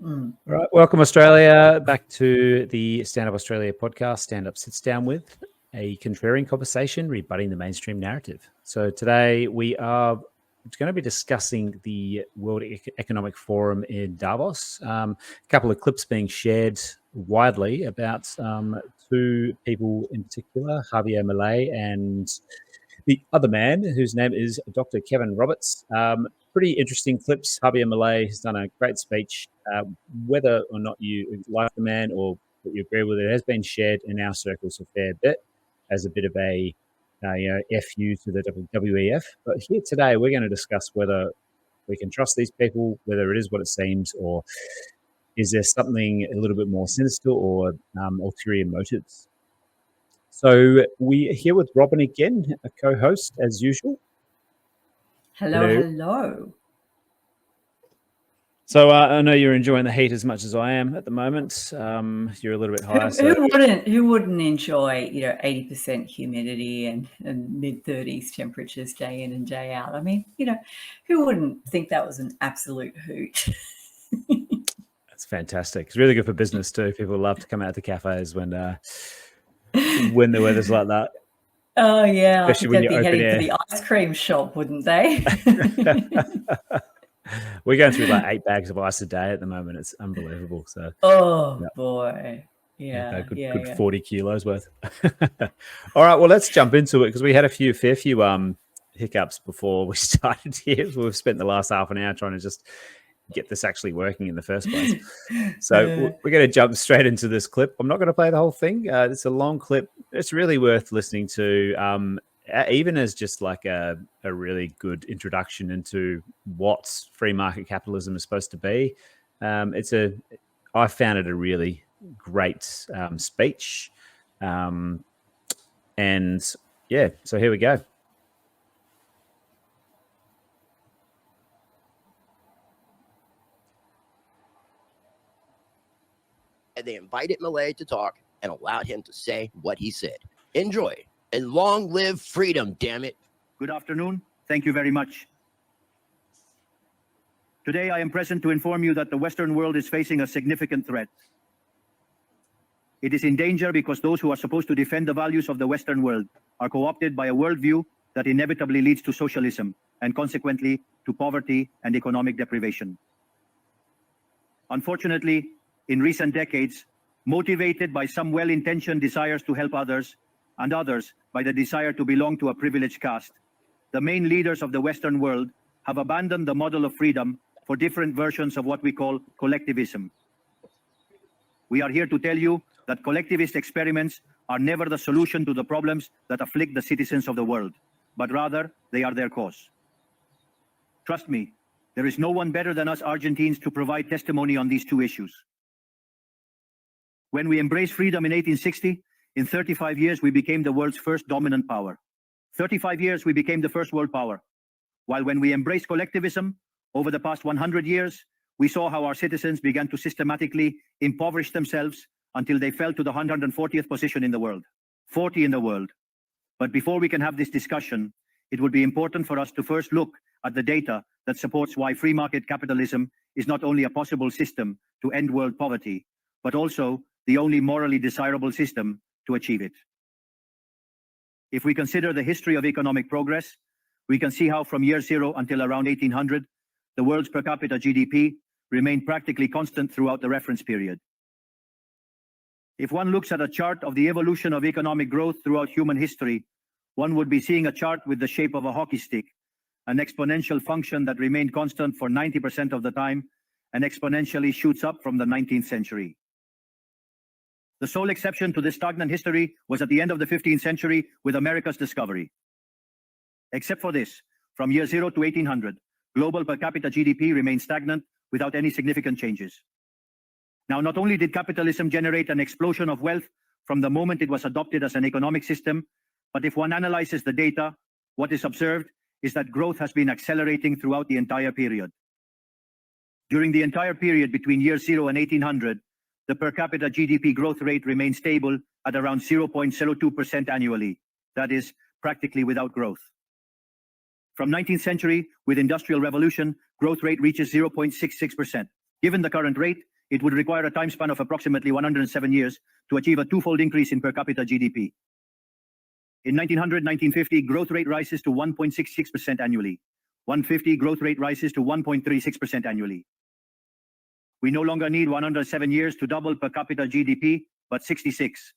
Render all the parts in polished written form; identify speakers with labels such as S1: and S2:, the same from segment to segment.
S1: All
S2: right, welcome Australia, back to the Stand Up Australia podcast, Stand Up Sits Down With, a contrarian conversation rebutting the mainstream narrative. So today we are going to be discussing the World Economic Forum in Davos. A couple of clips being shared widely about two people in particular, Javier Milei and the other man, whose name is Dr. Kevin Roberts. Pretty interesting clips. Javier Milei has done a great speech. Whether or not you like the man or that you agree with it, has been shared in our circles a fair bit as a bit of a FU to the WEF. But here today, we're going to discuss whether we can trust these people, whether it is what it seems, or is there something a little bit more sinister or ulterior motives. So we're here with Robin again, a co-host as usual.
S1: Hello.
S2: So I know you're enjoying the heat as much as I am at the moment. You're a little bit higher.
S1: Who wouldn't enjoy 80% humidity and mid-30s temperatures day in and day out? I mean, who wouldn't think that was an absolute hoot?
S2: That's fantastic. It's really good for business too. People love to come out to cafes when the weather's like that.
S1: Oh yeah, especially when you're heading for the ice cream shop, wouldn't they?
S2: We're going through like 8 bags of ice a day at the moment. It's unbelievable. So
S1: boy.
S2: Good 40 kilos worth. All right, well, let's jump into it because we had a fair few hiccups before we started here. We've spent the last half an hour trying to just get this actually working in the first place. So we're going to jump straight into this clip. I'm not going to play the whole thing. It's a long clip. It's really worth listening to, even as just like a really good introduction into what free market capitalism is supposed to be. I found it a really great speech. So here we go.
S3: And they invited Milei to talk and allowed him to say what he said. Enjoy, and long live freedom, damn it.
S4: Good afternoon. Thank you very much. Today, I am present to inform you that the Western world is facing a significant threat. It is in danger because those who are supposed to defend the values of the Western world are co-opted by a worldview that inevitably leads to socialism and consequently to poverty and economic deprivation. Unfortunately, in recent decades, motivated by some well-intentioned desires to help others, and others by the desire to belong to a privileged caste, the main leaders of the Western world have abandoned the model of freedom for different versions of what we call collectivism. We are here to tell you that collectivist experiments are never the solution to the problems that afflict the citizens of the world, but rather they are their cause. Trust me, there is no one better than us Argentines to provide testimony on these two issues. When we embraced freedom in 1860, in 35 years, we became the world's first dominant power. 35 years, we became the first world power. While when we embraced collectivism, over the past 100 years, we saw how our citizens began to systematically impoverish themselves until they fell to the 140th position in the world, 40 in the world. But before we can have this discussion, it would be important for us to first look at the data that supports why free market capitalism is not only a possible system to end world poverty, but also the only morally desirable system to achieve it. If we consider the history of economic progress, we can see how from year zero until around 1800, the world's per capita GDP remained practically constant throughout the reference period. If one looks at a chart of the evolution of economic growth throughout human history, one would be seeing a chart with the shape of a hockey stick, an exponential function that remained constant for 90% of the time and exponentially shoots up from the 19th century. The sole exception to this stagnant history was at the end of the 15th century with America's discovery. Except for this, from year zero to 1800, global per capita GDP remained stagnant without any significant changes. Now, not only did capitalism generate an explosion of wealth from the moment it was adopted as an economic system, but if one analyzes the data, what is observed is that growth has been accelerating throughout the entire period. During the entire period between year zero and 1800, the per capita GDP growth rate remained stable at around 0.02% annually, that is, practically without growth. From 19th century, with Industrial Revolution, growth rate reaches 0.66%. Given the current rate, it would require a time span of approximately 107 years to achieve a twofold increase in per capita GDP. In 1900-1950, growth rate rises to 1.66% annually. 150 growth rate rises to 1.36% annually. We no longer need 107 years to double per capita GDP, but 66.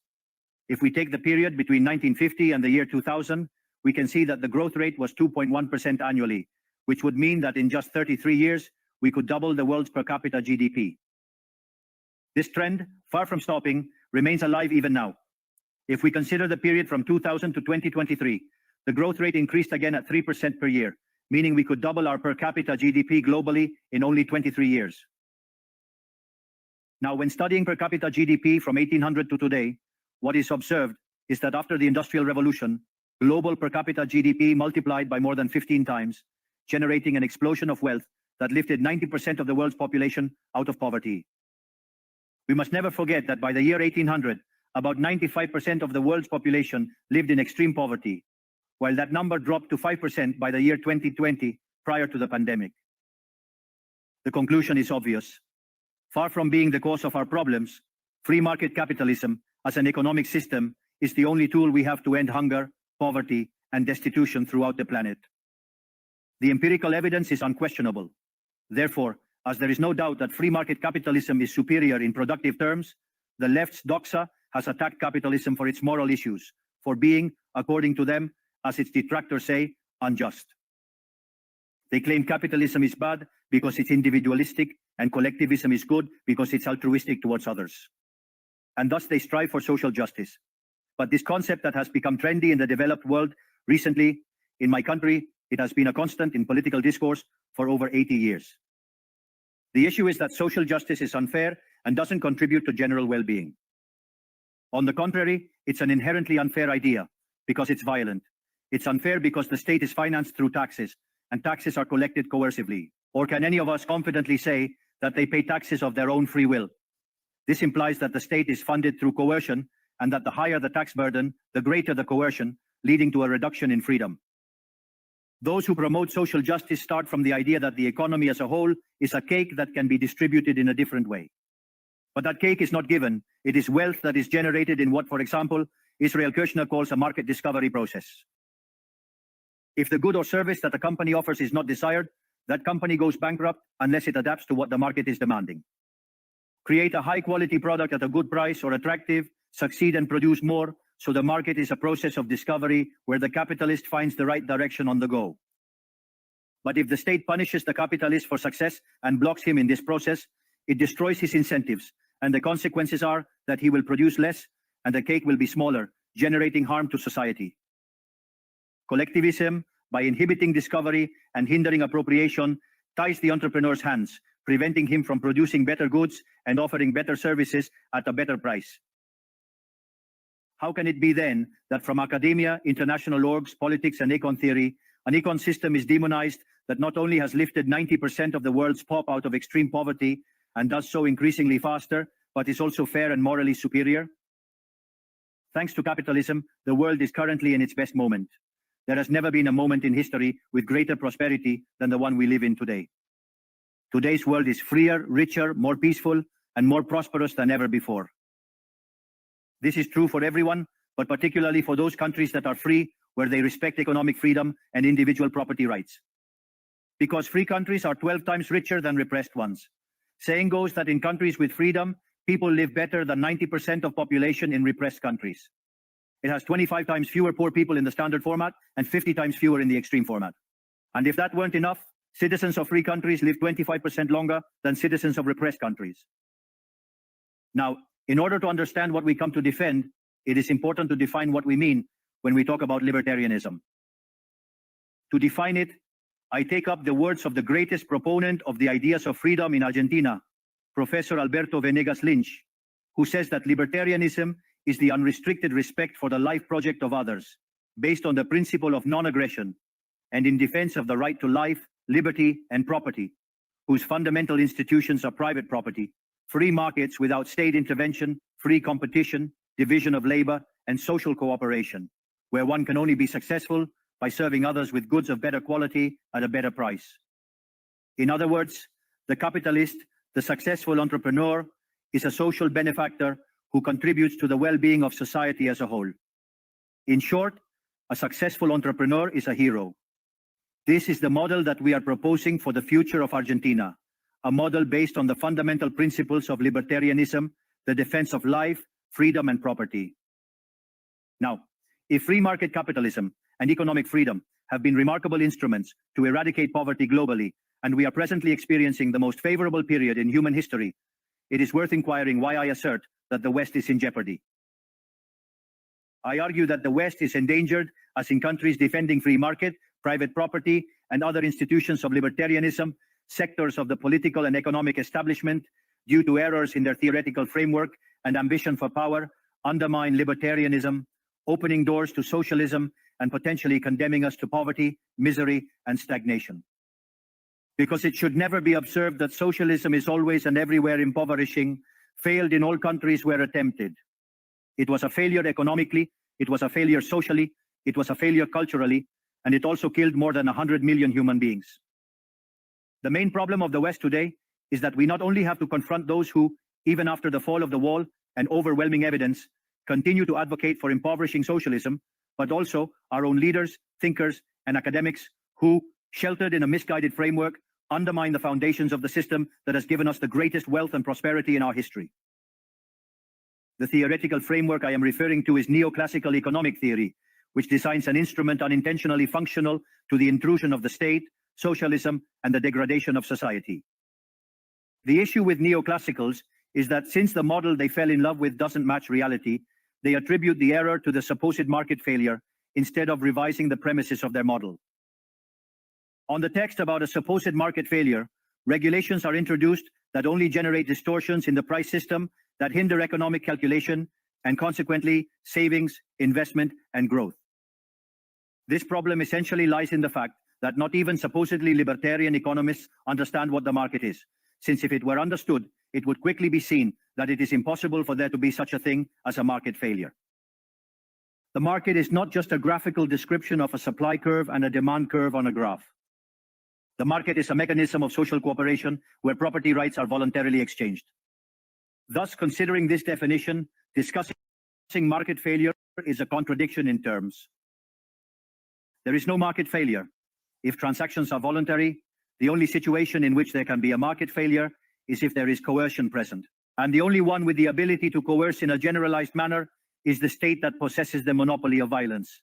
S4: If we take the period between 1950 and the year 2000, we can see that the growth rate was 2.1% annually, which would mean that in just 33 years, we could double the world's per capita GDP. This trend, far from stopping, remains alive even now. If we consider the period from 2000 to 2023, the growth rate increased again at 3% per year, meaning we could double our per capita GDP globally in only 23 years. Now, when studying per capita GDP from 1800 to today, what is observed is that after the Industrial Revolution, global per capita GDP multiplied by more than 15 times, generating an explosion of wealth that lifted 90% of the world's population out of poverty. We must never forget that by the year 1800, about 95% of the world's population lived in extreme poverty, while that number dropped to 5% by the year 2020, prior to the pandemic. The conclusion is obvious. Far from being the cause of our problems, free market capitalism as an economic system is the only tool we have to end hunger, poverty, and destitution throughout the planet. The empirical evidence is unquestionable. Therefore, as there is no doubt that free market capitalism is superior in productive terms, the left's doxa has attacked capitalism for its moral issues, for being, according to them, as its detractors say, unjust. They claim capitalism is bad because it's individualistic and collectivism is good because it's altruistic towards others. And thus they strive for social justice. But this concept that has become trendy in the developed world recently, in my country, it has been a constant in political discourse for over 80 years. The issue is that social justice is unfair and doesn't contribute to general well-being. On the contrary, it's an inherently unfair idea because it's violent. It's unfair because the state is financed through taxes, and taxes are collected coercively. Or can any of us confidently say that they pay taxes of their own free will? This implies that the state is funded through coercion, and that the higher the tax burden, the greater the coercion, leading to a reduction in freedom. Those who promote social justice start from the idea that the economy as a whole is a cake that can be distributed in a different way. But that cake is not given. It is wealth that is generated in what, for example, Israel Kirzner calls a market discovery process. If the good or service that a company offers is not desired, that company goes bankrupt unless it adapts to what the market is demanding. Create a high-quality product at a good price or attractive, succeed and produce more, so the market is a process of discovery where the capitalist finds the right direction on the go. But if the state punishes the capitalist for success and blocks him in this process, it destroys his incentives, and the consequences are that he will produce less and the cake will be smaller, generating harm to society. Collectivism, by inhibiting discovery and hindering appropriation, ties the entrepreneur's hands, preventing him from producing better goods and offering better services at a better price. How can it be then that from academia, international orgs, politics, and econ theory, an econ system is demonized that not only has lifted 90% of the world's pop out of extreme poverty and does so increasingly faster, but is also fair and morally superior? Thanks to capitalism, the world is currently in its best moment. There has never been a moment in history with greater prosperity than the one we live in today. Today's world is freer, richer, more peaceful, and more prosperous than ever before. This is true for everyone, but particularly for those countries that are free, where they respect economic freedom and individual property rights. Because free countries are 12 times richer than repressed ones. Saying goes that in countries with freedom, people live better than 90% of population in repressed countries. It has 25 times fewer poor people in the standard format and 50 times fewer in the extreme format. And if that weren't enough, citizens of free countries live 25% longer than citizens of repressed countries. Now, in order to understand what we come to defend, it is important to define what we mean when we talk about libertarianism. To define it, I take up the words of the greatest proponent of the ideas of freedom in Argentina, Professor Alberto Venegas Lynch, who says that libertarianism is the unrestricted respect for the life project of others, based on the principle of non-aggression, and in defense of the right to life, liberty, and property, whose fundamental institutions are private property, free markets without state intervention, free competition, division of labor, and social cooperation, where one can only be successful by serving others with goods of better quality at a better price. In other words, the capitalist The successful entrepreneur is a social benefactor who contributes to the well-being of society as a whole. In short, a successful entrepreneur is a hero. This is the model that we are proposing for the future of Argentina, a model based on the fundamental principles of libertarianism, the defense of life, freedom, and property. Now, if free market capitalism and economic freedom have been remarkable instruments to eradicate poverty globally, and we are presently experiencing the most favorable period in human history, it is worth inquiring why I assert that the West is in jeopardy. I argue that the West is endangered as in countries defending free market, private property, and other institutions of libertarianism, sectors of the political and economic establishment, due to errors in their theoretical framework and ambition for power, undermine libertarianism, opening doors to socialism and potentially condemning us to poverty, misery, and stagnation. Because it should never be observed that socialism is always and everywhere impoverishing, failed in all countries where attempted. It was a failure economically, it was a failure socially, it was a failure culturally, and it also killed more than 100 million human beings. The main problem of the West today is that we not only have to confront those who, even after the fall of the wall and overwhelming evidence, continue to advocate for impoverishing socialism, but also our own leaders, thinkers, and academics who, sheltered in a misguided framework, undermine the foundations of the system that has given us the greatest wealth and prosperity in our history. The theoretical framework I am referring to is neoclassical economic theory, which designs an instrument unintentionally functional to the intrusion of the state, socialism, and the degradation of society. The issue with neoclassicals is that since the model they fell in love with doesn't match reality, they attribute the error to the supposed market failure instead of revising the premises of their model. On the text about a supposed market failure, regulations are introduced that only generate distortions in the price system that hinder economic calculation and consequently savings, investment, and growth. This problem essentially lies in the fact that not even supposedly libertarian economists understand what the market is, since if it were understood, it would quickly be seen that it is impossible for there to be such a thing as a market failure. The market is not just a graphical description of a supply curve and a demand curve on a graph. The market is a mechanism of social cooperation where property rights are voluntarily exchanged. Thus, considering this definition, discussing market failure is a contradiction in terms. There is no market failure. If transactions are voluntary, the only situation in which there can be a market failure is if there is coercion present. And the only one with the ability to coerce in a generalized manner is the state that possesses the monopoly of violence.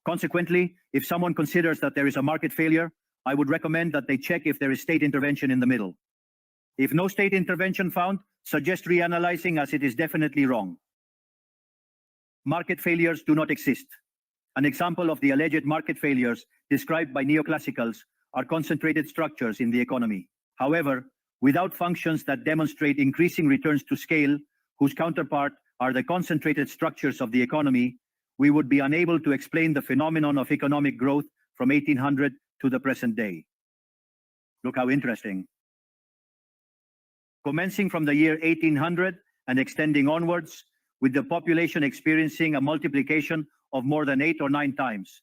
S4: Consequently, if someone considers that there is a market failure, I would recommend that they check if there is state intervention in the middle. If no state intervention found, suggest reanalyzing as it is definitely wrong. Market failures do not exist. An example of the alleged market failures described by neoclassicals are concentrated structures in the economy. However, without functions that demonstrate increasing returns to scale, whose counterpart are the concentrated structures of the economy, we would be unable to explain the phenomenon of economic growth from 1800 to the present day. Look how interesting. Commencing from the year 1800 and extending onwards, with the population experiencing a multiplication of more than 8 or 9 times,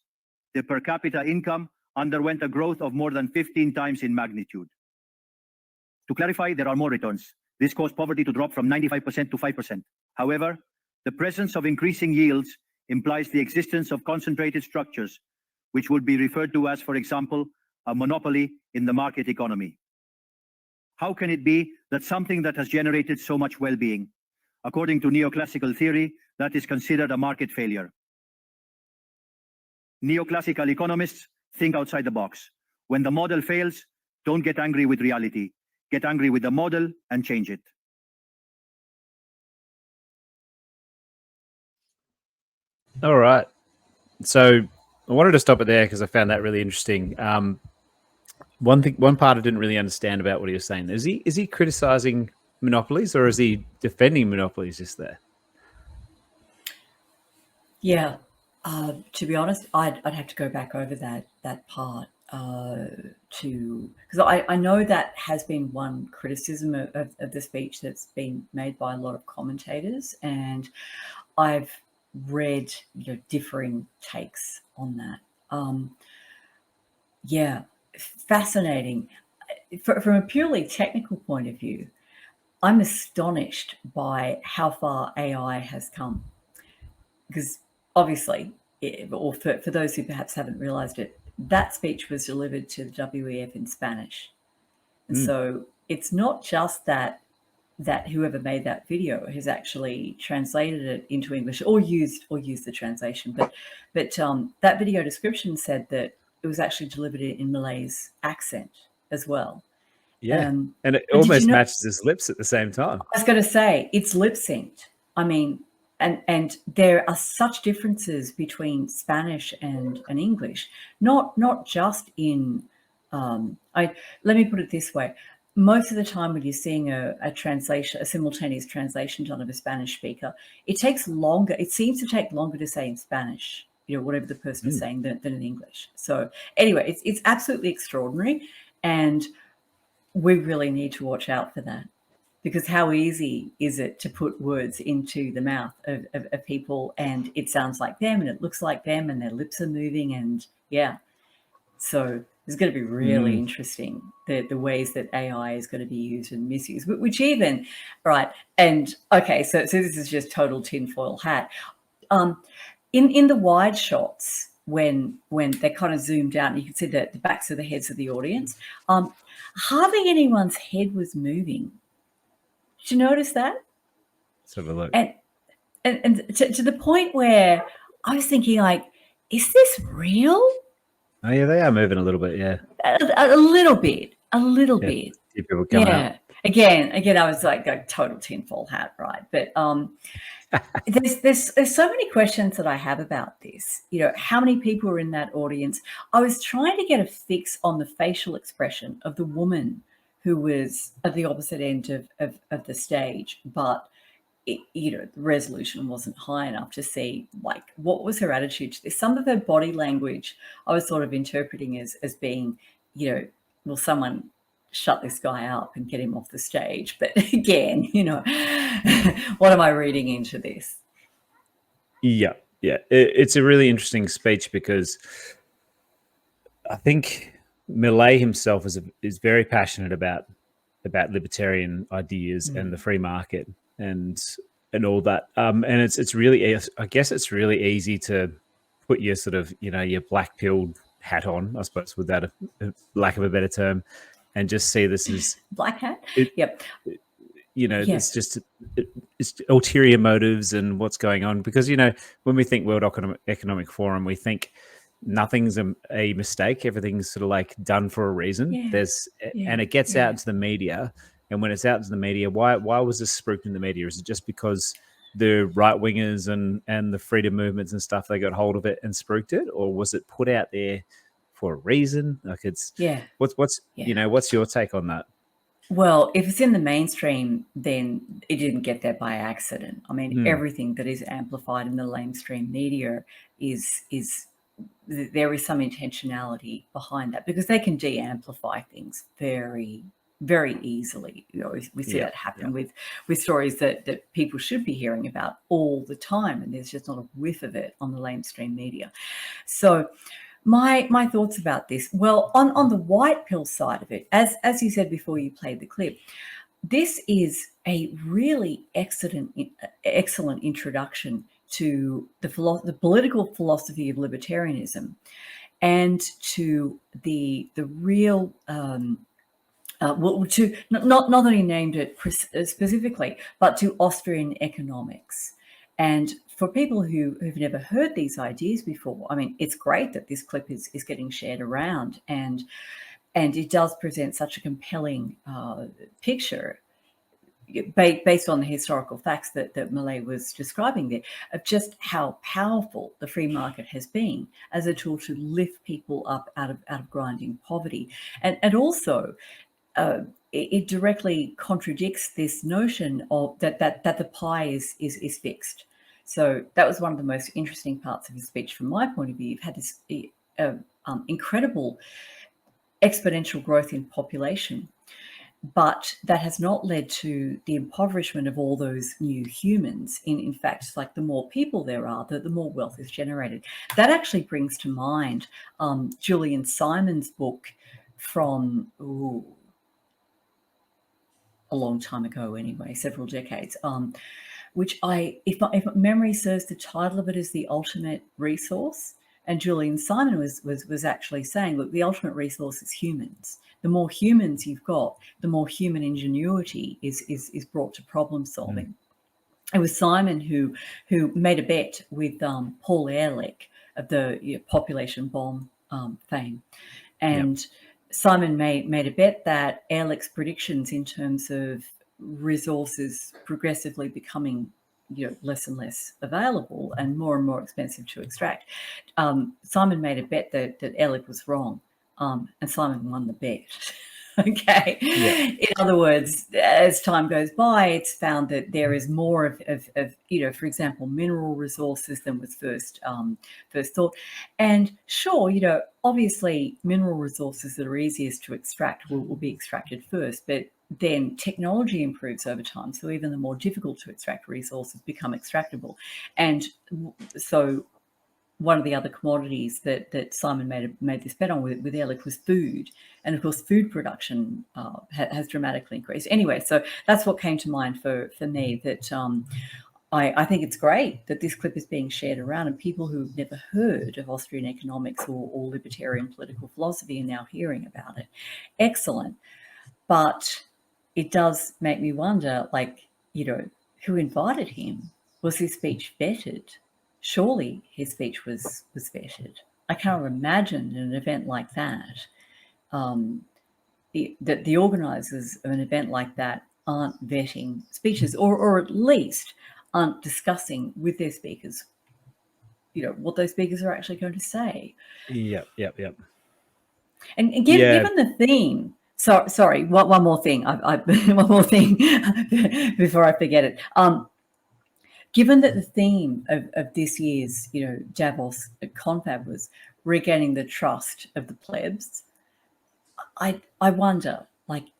S4: the per capita income underwent a growth of more than 15 times in magnitude. To clarify, there are more returns. This caused poverty to drop from 95% to 5%. However, the presence of increasing yields implies the existence of concentrated structures, which would be referred to as, for example, a monopoly in the market economy. How can it be that something that has generated so much well-being, according to neoclassical theory, that is considered a market failure? Neoclassical economists think outside the box. When the model fails, don't get angry with reality. Get angry with the model and change it.
S2: All right. So I wanted to stop it there because I found that really interesting. One part I didn't really understand about what he was saying. Is he criticizing monopolies or is he defending monopolies just there?
S1: Yeah, to be honest, I'd have to go back over that part because I know that has been one criticism of the speech that's been made by a lot of commentators, and I've read differing takes on that. Yeah, fascinating. from a purely technical point of view, I'm astonished by how far AI has come. Because obviously, or for those who perhaps haven't realized it, that speech was delivered to the WEF in Spanish. And so it's not just that whoever made that video has actually translated it into English or used the translation, but that video description said that it was actually delivered in Malay's accent as well.
S2: Yeah, and it
S1: but did you
S2: almost
S1: know-
S2: matches his lips at the same time.
S1: I was going to say it's lip synced. I mean, and there are such differences between Spanish and English, not just in. Let me put it this way: most of the time, when you're seeing a translation, a simultaneous translation done of a Spanish speaker, it takes longer. It seems to take longer to say in Spanish, whatever the person is saying, than in English. So anyway, it's absolutely extraordinary, and we really need to watch out for that. Because how easy is it to put words into the mouth of people, and it sounds like them and it looks like them and their lips are moving, and so it's going to be really interesting the ways that AI is going to be used and misused, which even right. And okay, so this is just total tinfoil hat. In the wide shots, when they kind of zoomed out and you can see the backs of the heads of the audience, hardly anyone's head was moving. Did you notice that?
S2: Let's have a look.
S1: And to the point where I was thinking, like, is this real?
S2: Oh yeah, they are moving a little bit. Yeah,
S1: a little bit.
S2: See people coming up.
S1: Again, I was like a total tinfoil hat, right? But there's so many questions that I have about this. How many people were in that audience? I was trying to get a fix on the facial expression of the woman who was at the opposite end of the stage, but the resolution wasn't high enough to see like what was her attitude to this. Some of her body language I was sort of interpreting as being, will someone shut this guy up and get him off the stage? But again, what am I reading into this?
S2: Yeah. It's a really interesting speech because I think Milei himself is very passionate about libertarian ideas and the free market and all that. And it's really, I guess it's really easy to put your sort of, your black pilled hat on, I suppose, without a lack of a better term, and just see this as
S1: black hat.
S2: Yep. It's just it's ulterior motives and what's going on. Because, when we think World Economic Forum, we think nothing's a mistake. Everything's sort of like done for a reason. And it gets out into the media. And when it's out into the media, why was this spooked in the media? Is it just because the right wingers and the freedom movements and stuff, they got hold of it and spooked it, or was it put out there for a reason? Like what's your take on that?
S1: Well, if it's in the mainstream, then it didn't get there by accident. I mean, everything that is amplified in the mainstream media is there is some intentionality behind that, because they can de-amplify things very, very easily. We see that happen with stories that people should be hearing about all the time, and there's just not a whiff of it on the mainstream media. So my thoughts about this, well, on the white pill side of it, as you said before you played the clip, this is a really excellent introduction to the political philosophy of libertarianism, and to the real to not that he named it specifically, but to Austrian economics. And for people who've never heard these ideas before, I mean, it's great that this clip is getting shared around, and it does present such a compelling picture based on the historical facts that Milei was describing there, of just how powerful the free market has been as a tool to lift people up out of grinding poverty. And also it directly contradicts this notion of that the pie is fixed. So that was one of the most interesting parts of his speech from my point of view. You've had this incredible exponential growth in population, but that has not led to the impoverishment of all those new humans. In fact, it's like the more people there are, the more wealth is generated. That actually brings to mind Julian Simon's book from a long time ago anyway, several decades, which if memory serves, the title of it is The Ultimate Resource. And Julian Simon was actually saying, look, the ultimate resource is humans. The more humans you've got, the more human ingenuity is brought to problem solving. It was Simon who made a bet with Paul Ehrlich of the population bomb fame. And Simon made a bet that Ehrlich's predictions in terms of resources progressively becoming less and less available and more expensive to extract. Simon made a bet that Ehrlich was wrong, and Simon won the bet. Okay. In other words, as time goes by, it's found that there is more of for example, mineral resources than was first thought. And sure, obviously mineral resources that are easiest to extract will be extracted first, but then technology improves over time. So even the more difficult to extract resources become extractable. And so one of the other commodities that Simon made this bet on with Ehrlich was food. And of course, food production has dramatically increased. Anyway, so that's what came to mind for me, that I think it's great that this clip is being shared around, and people who've never heard of Austrian economics or libertarian political philosophy are now hearing about it. Excellent. But it does make me wonder, who invited him? Was his speech vetted? Surely his speech was vetted. I can't imagine an event like that, that the organisers of an event like that aren't vetting speeches, or at least aren't discussing with their speakers, what those speakers are actually going to say.
S2: Yep.
S1: And given the theme, sorry, one more thing. One more thing before I forget it. Given that the theme of this year's, Davos confab was regaining the trust of the plebs, I wonder,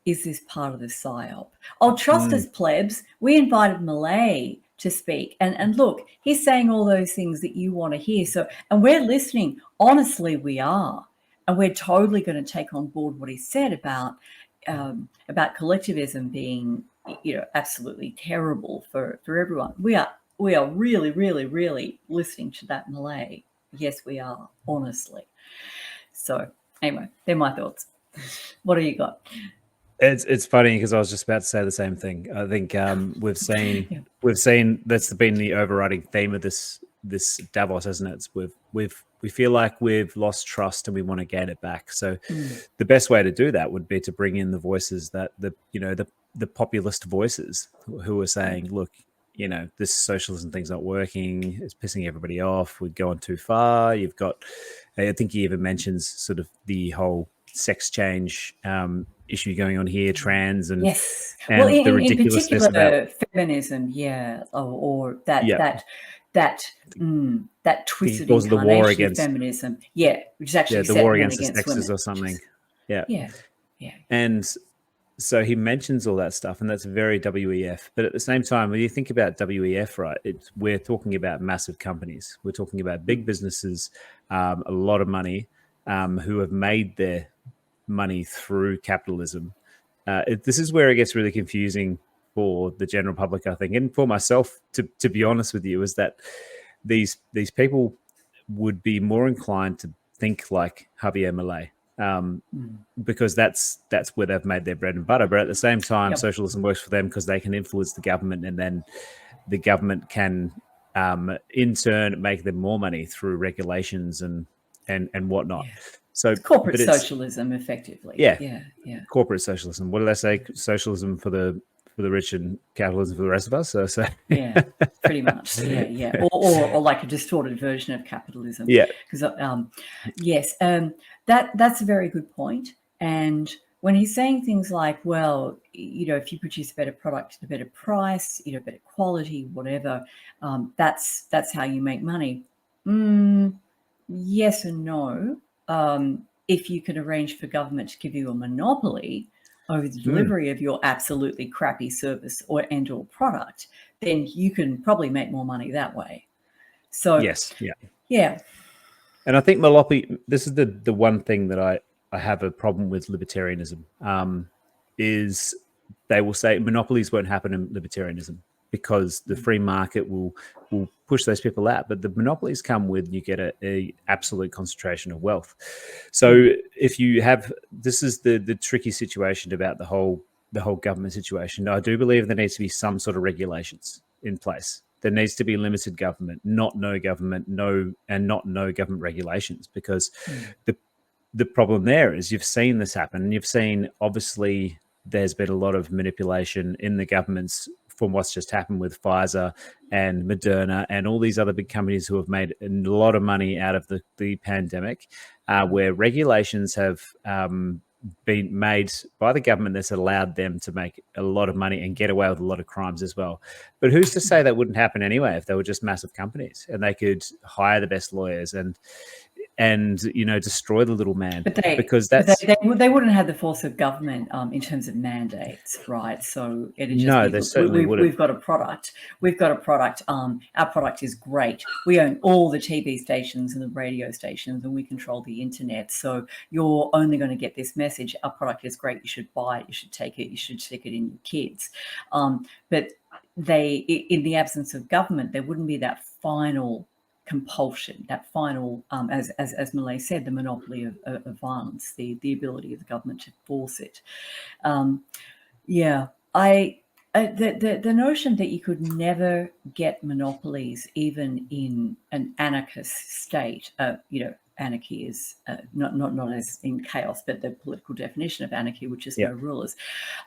S1: is this part of the psyop? Oh, trust us, plebs. We invited Milei to speak, and look, he's saying all those things that you want to hear. So, and we're listening. Honestly, we are, and we're totally going to take on board what he said about collectivism being, absolutely terrible for everyone. We are really, really, really listening to that Milei. Yes, we are, honestly. So anyway, they're my thoughts. What do you got?
S2: It's funny because I was just about to say the same thing. I think we've seen that's been the overriding theme of this Davos, hasn't it? We feel like we've lost trust and we want to gain it back. So the best way to do that would be to bring in the voices that the populist voices who are saying, look, this socialism thing's not working. It's pissing everybody off. We're going too far. You've got, I think he even mentions sort of the whole sex change issue going on here, trans and
S1: yes,
S2: and
S1: well,
S2: the
S1: in
S2: ridiculousness
S1: particular,
S2: about
S1: feminism, or that twisted
S2: was the war
S1: incarnation of
S2: against
S1: feminism, which is actually
S2: the
S1: set
S2: war
S1: men
S2: against the sexes
S1: women,
S2: or something. Yeah. And so he mentions all that stuff, and that's very WEF. But at the same time, when you think about WEF, right, we're talking about massive companies. We're talking about big businesses, a lot of money, who have made their money through capitalism. This is where it gets really confusing for the general public, I think, and for myself, to be honest with you, is that these people would be more inclined to think like Javier Milei. Because that's where they've made their bread and butter. But at the same time, socialism works for them because they can influence the government, and then the government can, in turn, make them more money through regulations and whatnot. So
S1: it's corporate socialism, effectively. Yeah.
S2: Corporate socialism. What did I say? Socialism for the rich and capitalism for the rest of us. So
S1: yeah, pretty much. Yeah. Or like a distorted version of capitalism.
S2: Yeah.
S1: Because yes, that's a very good point. And when he's saying things like, well, if you produce a better product at a better price, better quality, whatever, that's how you make money. Yes and no. If you can arrange for government to give you a monopoly over the delivery of your absolutely crappy service or product, then you can probably make more money that way. So
S2: yes,
S1: yeah.
S2: And I think monopoly. This is the one thing that I have a problem with libertarianism. Is they will say monopolies won't happen in libertarianism because the free market will push those people out. But the monopolies come with, you get a absolute concentration of wealth. So if you have, this is the tricky situation about the whole government situation. I do believe there needs to be some sort of regulations in place. There needs to be limited government, not no government, no government regulations, because the problem there is you've seen this happen, and you've seen, obviously, there's been a lot of manipulation in the governments from what's just happened with Pfizer and Moderna and all these other big companies who have made a lot of money out of the pandemic, where regulations have been made by the government that's allowed them to make a lot of money and get away with a lot of crimes as well. But who's to say that wouldn't happen anyway if they were just massive companies and they could hire the best lawyers and destroy the little man?
S1: They wouldn't have the force of government in terms of mandates, right? So it'd just
S2: they certainly wouldn't.
S1: We've got a product. Our product is great. We own all the TV stations and the radio stations, and we control the internet. So you're only going to get this message. Our product is great. You should buy it. You should take it. You should stick it in your kids. But in the absence of government, there wouldn't be that final compulsion, that final, as Milei said, the monopoly of violence, the ability of the government to force it. The notion that you could never get monopolies, even in an anarchist state, anarchy is not as in chaos, but the political definition of anarchy, which is no rulers.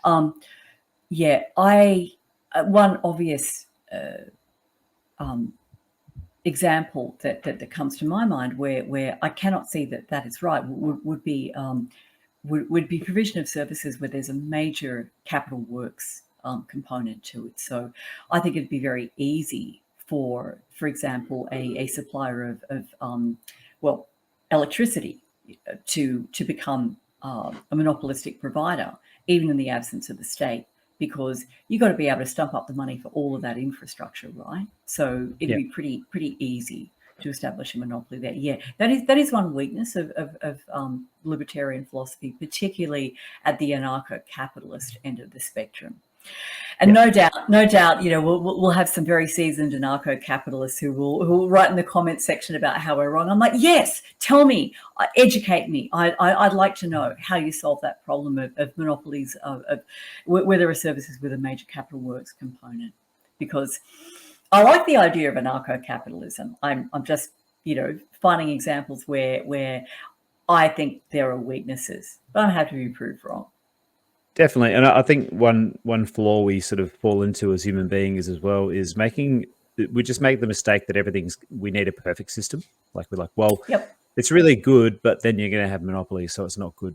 S1: One obvious example that comes to my mind where I cannot see that is right would be provision of services where there's a major capital works component to it. So I think it'd be very easy for example, a supplier of electricity to become a monopolistic provider, even in the absence of the state, because you've got to be able to stump up the money for all of that infrastructure, right? So it'd be pretty easy to establish a monopoly there. Yeah, that is one weakness of libertarian philosophy, particularly at the anarcho-capitalist end of the spectrum. And no doubt, we'll have some very seasoned anarcho-capitalists who will write in the comments section about how we're wrong. I'm like, yes, tell me, educate me. I'd like to know how you solve that problem of monopolies of where there are services with a major capital works component. Because I like the idea of anarcho-capitalism. I'm just finding examples where I think there are weaknesses, but I have to be proved wrong.
S2: Definitely. And I think one flaw we sort of fall into as human beings as well is we just make the mistake that we need a perfect system. Like we're like, it's really good, but then you're going to have monopolies, so it's not good.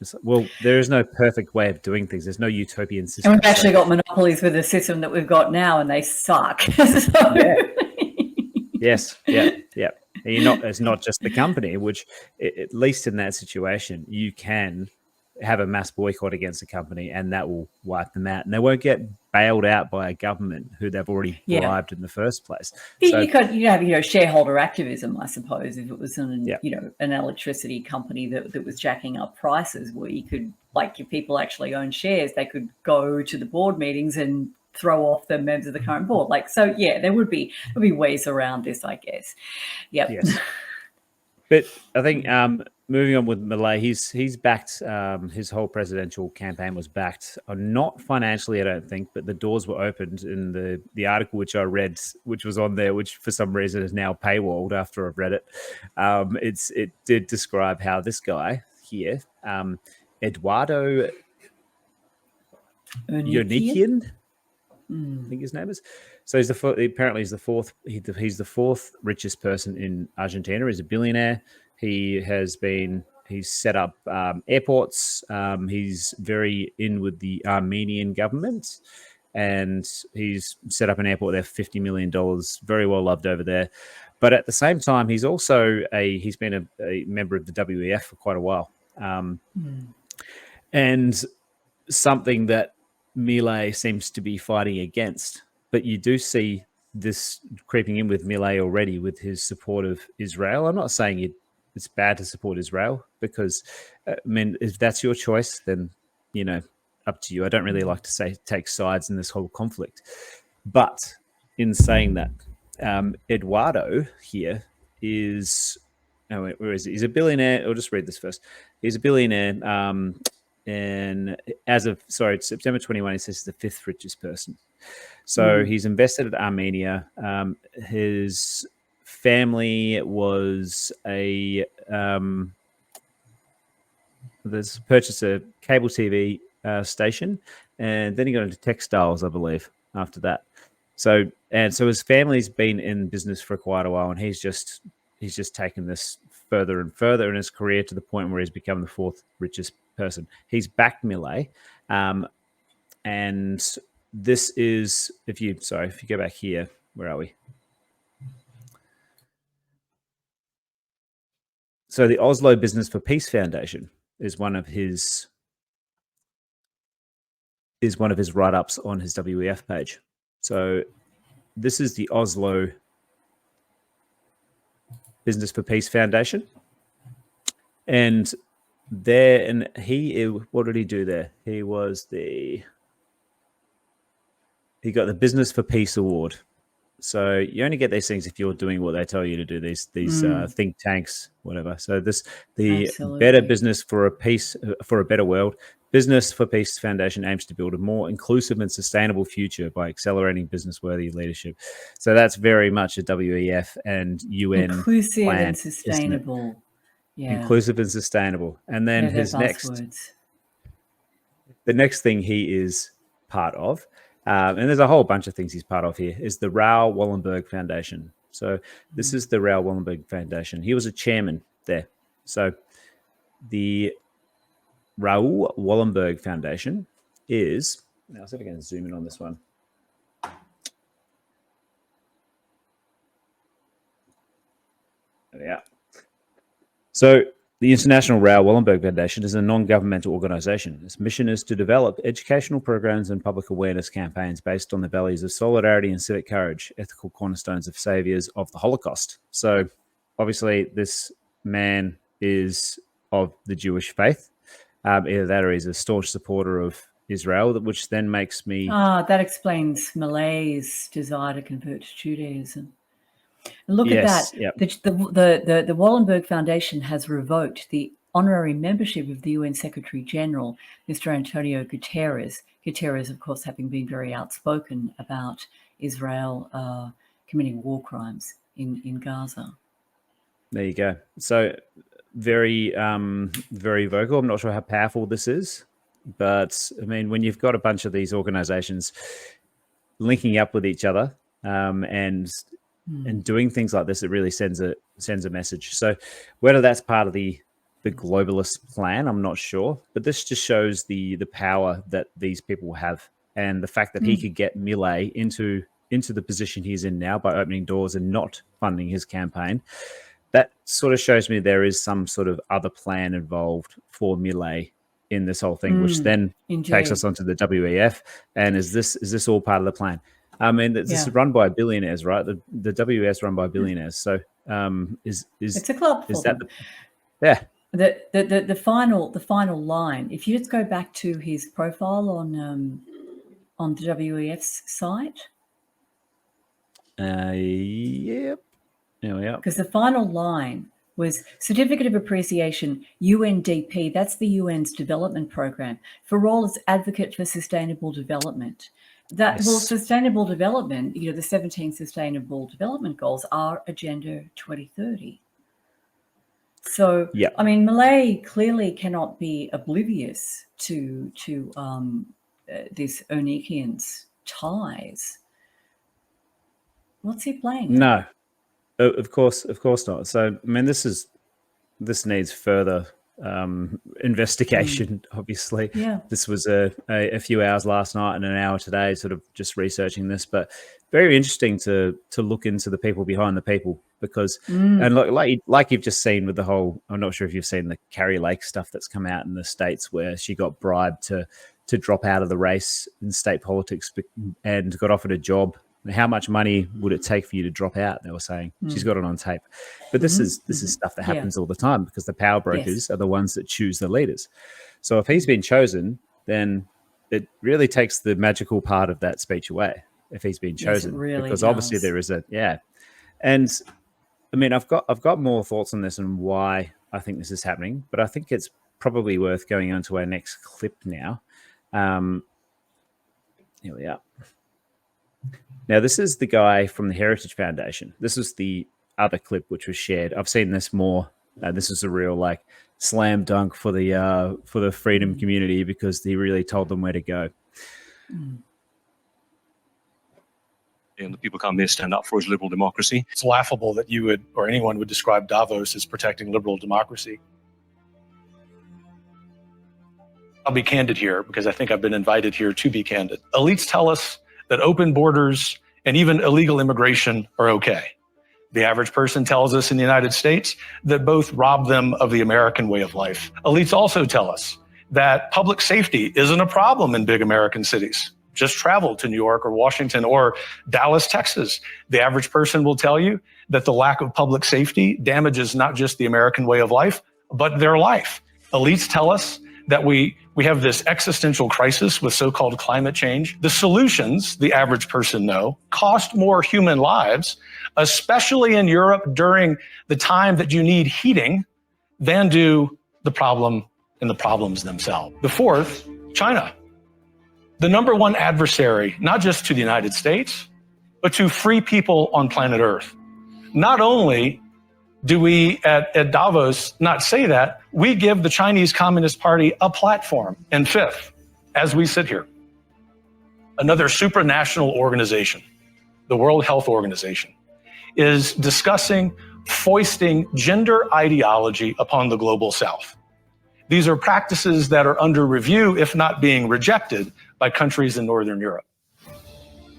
S2: It's like, there is no perfect way of doing things. There's no utopian system.
S1: And we've actually got monopolies with the system that we've got now, and they suck.
S2: Yes. Yeah. And it's not just the company, which at least in that situation, you can have a mass boycott against a company and that will wipe them out, and they won't get bailed out by a government who they've already bribed in the first place. So, you could
S1: have shareholder activism, I suppose, if it was an electricity company that was jacking up prices, where you could, like, if people actually own shares, they could go to the board meetings and throw off the members of the current board. There would be ways around this, I guess.
S2: Yes. But I think moving on with Milei, he's backed, his whole presidential campaign was backed, not financially, I don't think, but the doors were opened in the article which I read, which was on there, which for some reason is now paywalled after I've read it. It did describe how this guy here, Eduardo Yonikian, I think his name is. So he's the fourth richest person in Argentina. He's a billionaire. He's set up airports. He's very in with the Armenian government, and he's set up an airport there for $50 million. Very well loved over there. But at the same time, he's also he's been a member of the WEF for quite a while. And something that Milei seems to be fighting against. But you do see this creeping in with Milei already with his support of Israel. I'm not saying it's bad to support Israel, because, if that's your choice, then, up to you. I don't really like to take sides in this whole conflict. But in saying that, Eduardo here is, where is he? He's a billionaire. I'll just read this first. He's a billionaire. And as of, September 21, he says he's the 5th richest person. So he's invested at Armenia. His family was there's purchased a cable TV station, and then he got into textiles, I believe, after that. So his family's been in business for quite a while, and he's just taken this further and further in his career to the point where he's become the 4th richest person. He's backed Milei, and this is if you go back here, where are we? So the Oslo Business for Peace Foundation is one of his write-ups on his WEF page. So this is the Oslo Business for Peace Foundation, and what did he do there? He got the Business for Peace Award. So you only get these things if you're doing what they tell you to do. These think tanks, whatever. So the
S1: Absolutely.
S2: Better Business for a Better World. Business for Peace Foundation aims to build a more inclusive and sustainable future by accelerating business-worthy leadership. So that's very much a WEF and UN
S1: inclusive
S2: plan,
S1: and sustainable. Yeah.
S2: Inclusive and sustainable. And then the next thing he is part of, and there's a whole bunch of things he's part of here, is the Raoul Wallenberg Foundation. So this is the Raoul Wallenberg Foundation. He was a chairman there. So the Raoul Wallenberg Foundation is, now I'll see if I can zoom in on this one. Yeah. So the International Raoul Wallenberg Foundation is a non-governmental organization. Its mission is to develop educational programs and public awareness campaigns based on the values of solidarity and civic courage, ethical cornerstones of saviors of the Holocaust. So obviously this man is of the Jewish faith. Either that or he's a staunch supporter of Israel, which then makes me...
S1: that explains Milei's desire to convert to Judaism. And look at that.
S2: Yep.
S1: The Wallenberg Foundation has revoked the honorary membership of the UN Secretary General, Mr. Antonio Guterres. Guterres, of course, having been very outspoken about Israel committing war crimes in Gaza.
S2: There you go. So very, very vocal. I'm not sure how powerful this is, but I mean, when you've got a bunch of these organizations linking up with each other and doing things like this, it really sends a message. So whether that's part of the globalist plan, I'm not sure, but this just shows the power that these people have, and the fact that he could get Milei into the position he's in now by opening doors and not funding his campaign. That sort of shows me there is some sort of other plan involved for Milei in this whole thing, which then takes us onto the WEF. And is this all part of the plan? I mean, this is run by billionaires, right? The WEF is run by billionaires. So
S1: it's a club for them. The final line. If you just go back to his profile on the WEF's site.
S2: Yep. There we are.
S1: Because the final line was Certificate of Appreciation, UNDP, that's the UN's development program, for all its advocate for sustainable development. Well, sustainable development, the 17 Sustainable Development Goals are Agenda 2030. So, I mean, Milei clearly cannot be oblivious to this Onikian's ties. What's he playing?
S2: No. Of course not. So, I mean, this needs further investigation. Obviously, this was a few hours last night and an hour today, sort of just researching this. But very interesting to look into the people behind the people, because and like you've just seen with the whole. I'm not sure if you've seen the Carrie Lake stuff that's come out in the States, where she got bribed to drop out of the race in state politics and got offered a job. How much money would it take for you to drop out? They were saying she's got it on tape, but this is stuff that happens all the time, because the power brokers are the ones that choose the leaders. So if he's been chosen, then it really takes the magical part of that speech away if he's been chosen.
S1: Yes, it really
S2: because obviously
S1: does.
S2: there is and I mean, I've got more thoughts on this and why I think this is happening, but I think it's probably worth going on to our next clip now. Here we are. Now, this is the guy from the Heritage Foundation. This is the other clip which was shared. I've seen this more. This is a real like slam dunk for the freedom community because he really told them where to go.
S5: And the people come here stand up for his liberal democracy. It's laughable that you would, or anyone would describe Davos as protecting liberal democracy. I'll be candid here because I think I've been invited here to be candid. Elites tell us that open borders and even illegal immigration are okay. The average person tells us in the United States that both rob them of the American way of life. Elites also tell us that public safety isn't a problem in big American cities. Just travel to New York or Washington or Dallas, Texas. The average person will tell you that the lack of public safety damages not just the American way of life, but their life. Elites tell us that we have this existential crisis with so-called climate change. The solutions, the average person know, cost more human lives, especially in Europe during the time that you need heating, than do the problem and the problems themselves. The fourth, China. The number one adversary, not just to the United States, but to free people on planet Earth. Not only do we at Davos not say that, we give the Chinese Communist Party a platform. And fifth, as we sit here, another supranational organization, the World Health Organization, is discussing foisting gender ideology upon the global South. These are practices that are under review, if not being rejected, by countries in Northern Europe.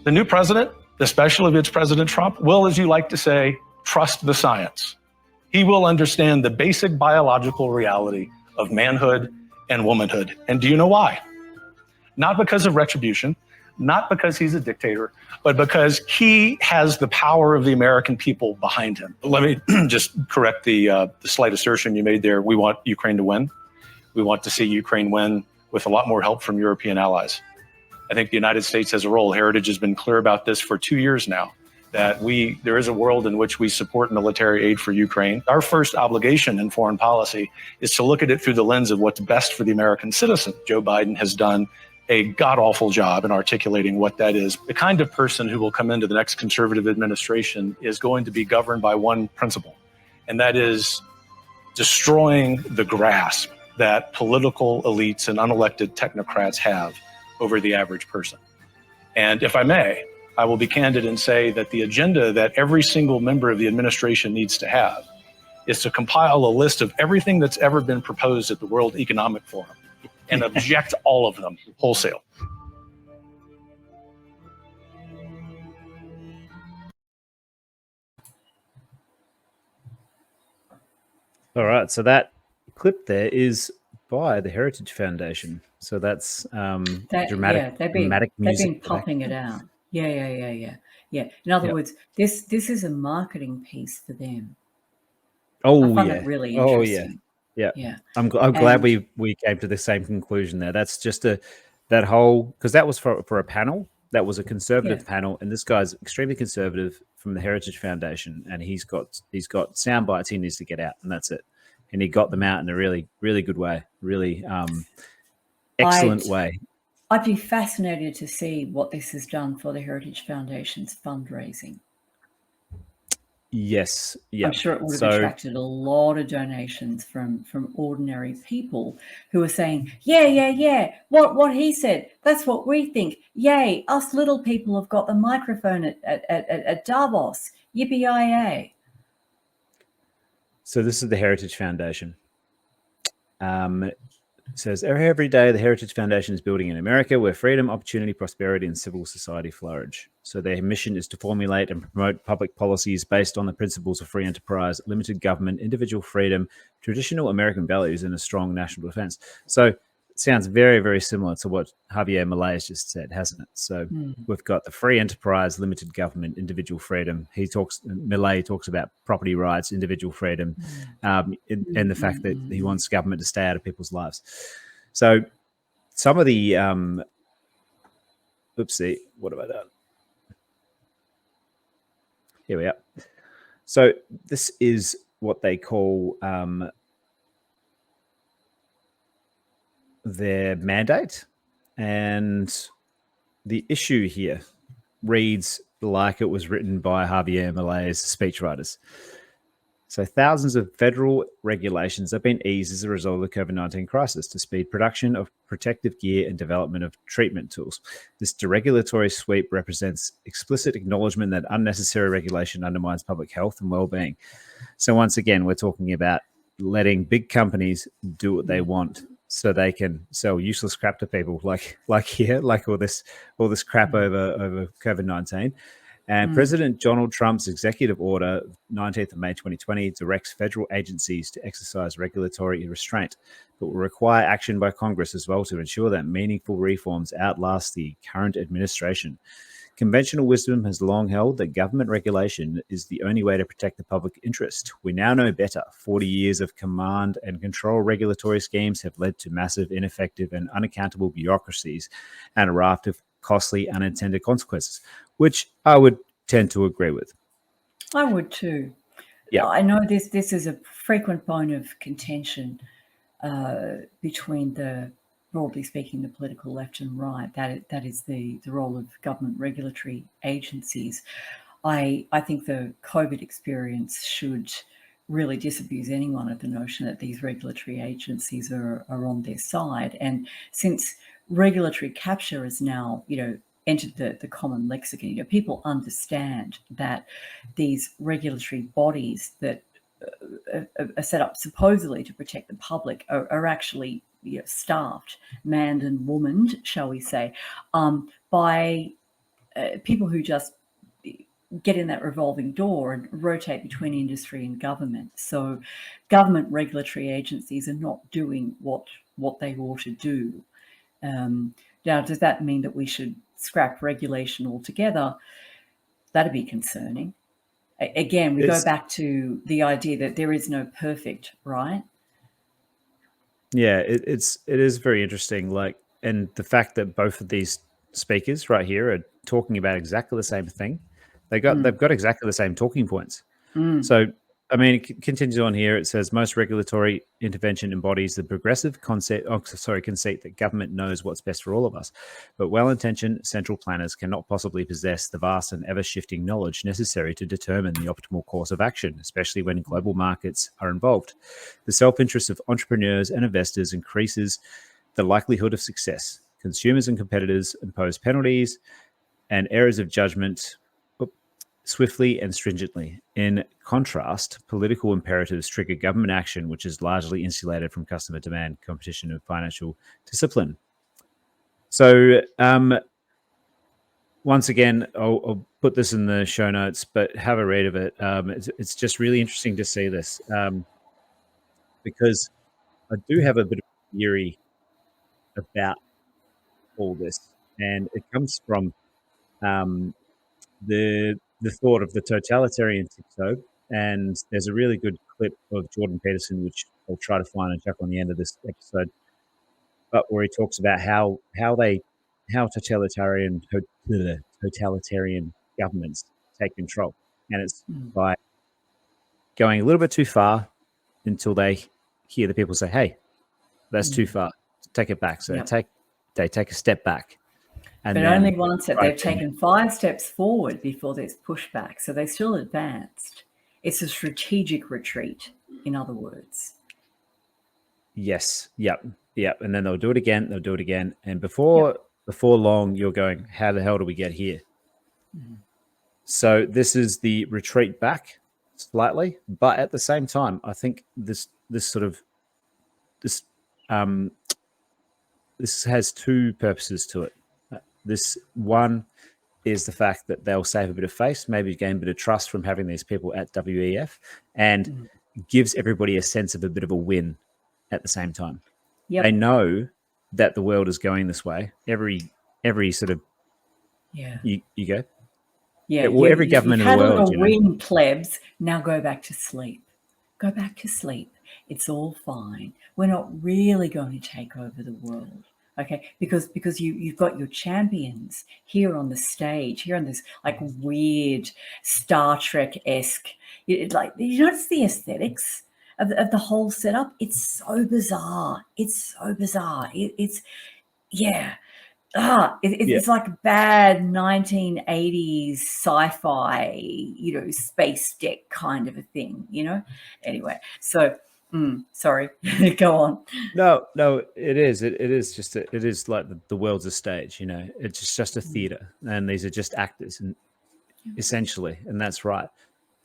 S5: The new president, especially if it's President Trump, will, as you like to say, trust the science. He will understand the basic biological reality of manhood and womanhood. And do you know why? Not because of retribution, not because he's a dictator, but because he has the power of the American people behind him. Let me just correct the slight assertion you made there. We want Ukraine to win. We want to see Ukraine win with a lot more help from European allies. I think the United States has a role. Heritage has been clear about this for 2 years now, that there is a world in which we support military aid for Ukraine. Our first obligation in foreign policy is to look at it through the lens of what's best for the American citizen. Joe Biden has done a god-awful job in articulating what that is. The kind of person who will come into the next conservative administration is going to be governed by one principle, and that is destroying the grasp that political elites and unelected technocrats have over the average person. And if I may, I will be candid and say that the agenda that every single member of the administration needs to have is to compile a list of everything that's ever been proposed at the World Economic Forum and object all of them wholesale.
S2: All right, so that clip there is by the Heritage Foundation. So that's dramatic.
S1: They've been pumping it out. Yeah. In other words, this is a marketing piece for them.
S2: Oh,
S1: I find it really interesting.
S2: Yeah. I'm glad we came to the same conclusion there. That's just that whole, because that was for a panel. That was a conservative panel, and this guy's extremely conservative from the Heritage Foundation, and he's got sound bites he needs to get out, and that's it. And he got them out in a really, really good way, really excellent way.
S1: I'd be fascinated to see what this has done for the Heritage Foundation's fundraising.
S2: Yes, yeah.
S1: I'm sure it would have attracted a lot of donations from ordinary people who are saying, yeah. What he said, that's what we think. Yay, us little people have got the microphone at Davos. Yippee-yi-yay.
S2: So this is the Heritage Foundation. It says, every day the Heritage Foundation is building in America where freedom, opportunity, prosperity, and civil society flourish. So their mission is to formulate and promote public policies based on the principles of free enterprise, limited government, individual freedom, traditional American values, and a strong national defense. So it sounds very, very similar to what Javier Milei has just said, hasn't it? So we've got the free enterprise, limited government, individual freedom. Milei talks about property rights, individual freedom, and the fact that he wants government to stay out of people's lives. So some of the Oopsie, what have I done? Here we are. So this is what they call their mandate. And the issue here reads like it was written by Javier Milei's speechwriters. So thousands of federal regulations have been eased as a result of the COVID-19 crisis to speed production of protective gear and development of treatment tools. This deregulatory sweep represents explicit acknowledgement that unnecessary regulation undermines public health and well-being. So once again, we're talking about letting big companies do what they want so they can sell useless crap to people like here, like all this crap over COVID-19. And President Donald Trump's executive order, 19th of May 2020, directs federal agencies to exercise regulatory restraint, but will require action by Congress as well to ensure that meaningful reforms outlast the current administration. Conventional wisdom has long held that government regulation is the only way to protect the public interest. We now know better. 40 years of command and control regulatory schemes have led to massive, ineffective, and unaccountable bureaucracies and a raft of costly unintended consequences, which I would tend to agree with.
S1: I would too.
S2: Yeah.
S1: I know this is a frequent bone of contention between broadly speaking, the political left and right. That is the role of government regulatory agencies. I think the COVID experience should really disabuse anyone of the notion that these regulatory agencies are on their side. And since regulatory capture has now, entered the common lexicon, people understand that these regulatory bodies that are set up supposedly to protect the public are actually staffed, manned and womaned, shall we say, by people who just get in that revolving door and rotate between industry and government. So government regulatory agencies are not doing what they ought to do. Now, does that mean that we should scrap regulation altogether? That'd be concerning. Again, we go back to the idea that there is no perfect, right?
S2: Yeah, it is very interesting. And the fact that both of these speakers right here are talking about exactly the same thing. They've got exactly the same talking points. So, I mean, it continues on here. It says most regulatory intervention embodies the progressive conceit that government knows what's best for all of us. But well-intentioned central planners cannot possibly possess the vast and ever-shifting knowledge necessary to determine the optimal course of action, especially when global markets are involved. The self-interest of entrepreneurs and investors increases the likelihood of success. Consumers and competitors impose penalties and errors of judgment swiftly and stringently. In contrast, political imperatives trigger government action, which is largely insulated from customer demand, competition, and financial discipline. So, once again, I'll put this in the show notes, but have a read of it. It's just really interesting to see this because I do have a bit of a theory about all this, and it comes from the thought of the totalitarian tiptoe. And there's a really good clip of Jordan Peterson, which I'll try to find and chuck on the end of this episode, but where he talks about how totalitarian governments take control. And it's by going a little bit too far until they hear the people say, hey, that's too far, take it back. So they take a step back.
S1: But only once that they've taken 5 steps forward before there's pushback. So they're still advanced. It's a strategic retreat, in other words.
S2: Yes. Yep. And then they'll do it again. And before long, you're going, how the hell do we get here? So this is the retreat back slightly. But at the same time, I think this has 2 purposes to it. This one is the fact that they'll save a bit of face, maybe gain a bit of trust from having these people at WEF, and gives everybody a sense of a bit of a win at the same time. Yep. They know that the world is going this way. Every sort of you go.
S1: Yeah.
S2: Well, every government in the world.
S1: Had a little win, plebs. Now go back to sleep. Go back to sleep. It's all fine. We're not really going to take over the world. Okay, because you've got your champions here on the stage, here on this like weird Star Trek-esque, like, you notice the aesthetics of the whole setup. It's so bizarre. It's so bizarre. It's yeah.
S2: Yeah.
S1: It's like a bad 1980s sci-fi, space deck kind of a thing, Anyway, so sorry, go on.
S2: No, it is. It is just it is like the world's a stage, It's just a theater, and these are just actors, and essentially, and that's right.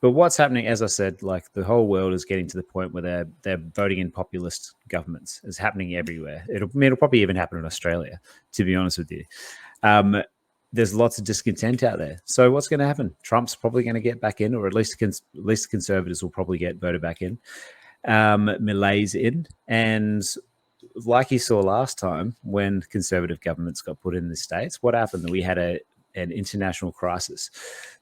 S2: But what's happening, as I said, like the whole world is getting to the point where they're voting in populist governments. It's happening everywhere. It'll probably even happen in Australia, to be honest with you. There's lots of discontent out there. So what's going to happen? Trump's probably going to get back in, or at least the Conservatives will probably get voted back in. Milei's in, and like you saw last time when Conservative governments got put in the States, what happened? We had an international crisis.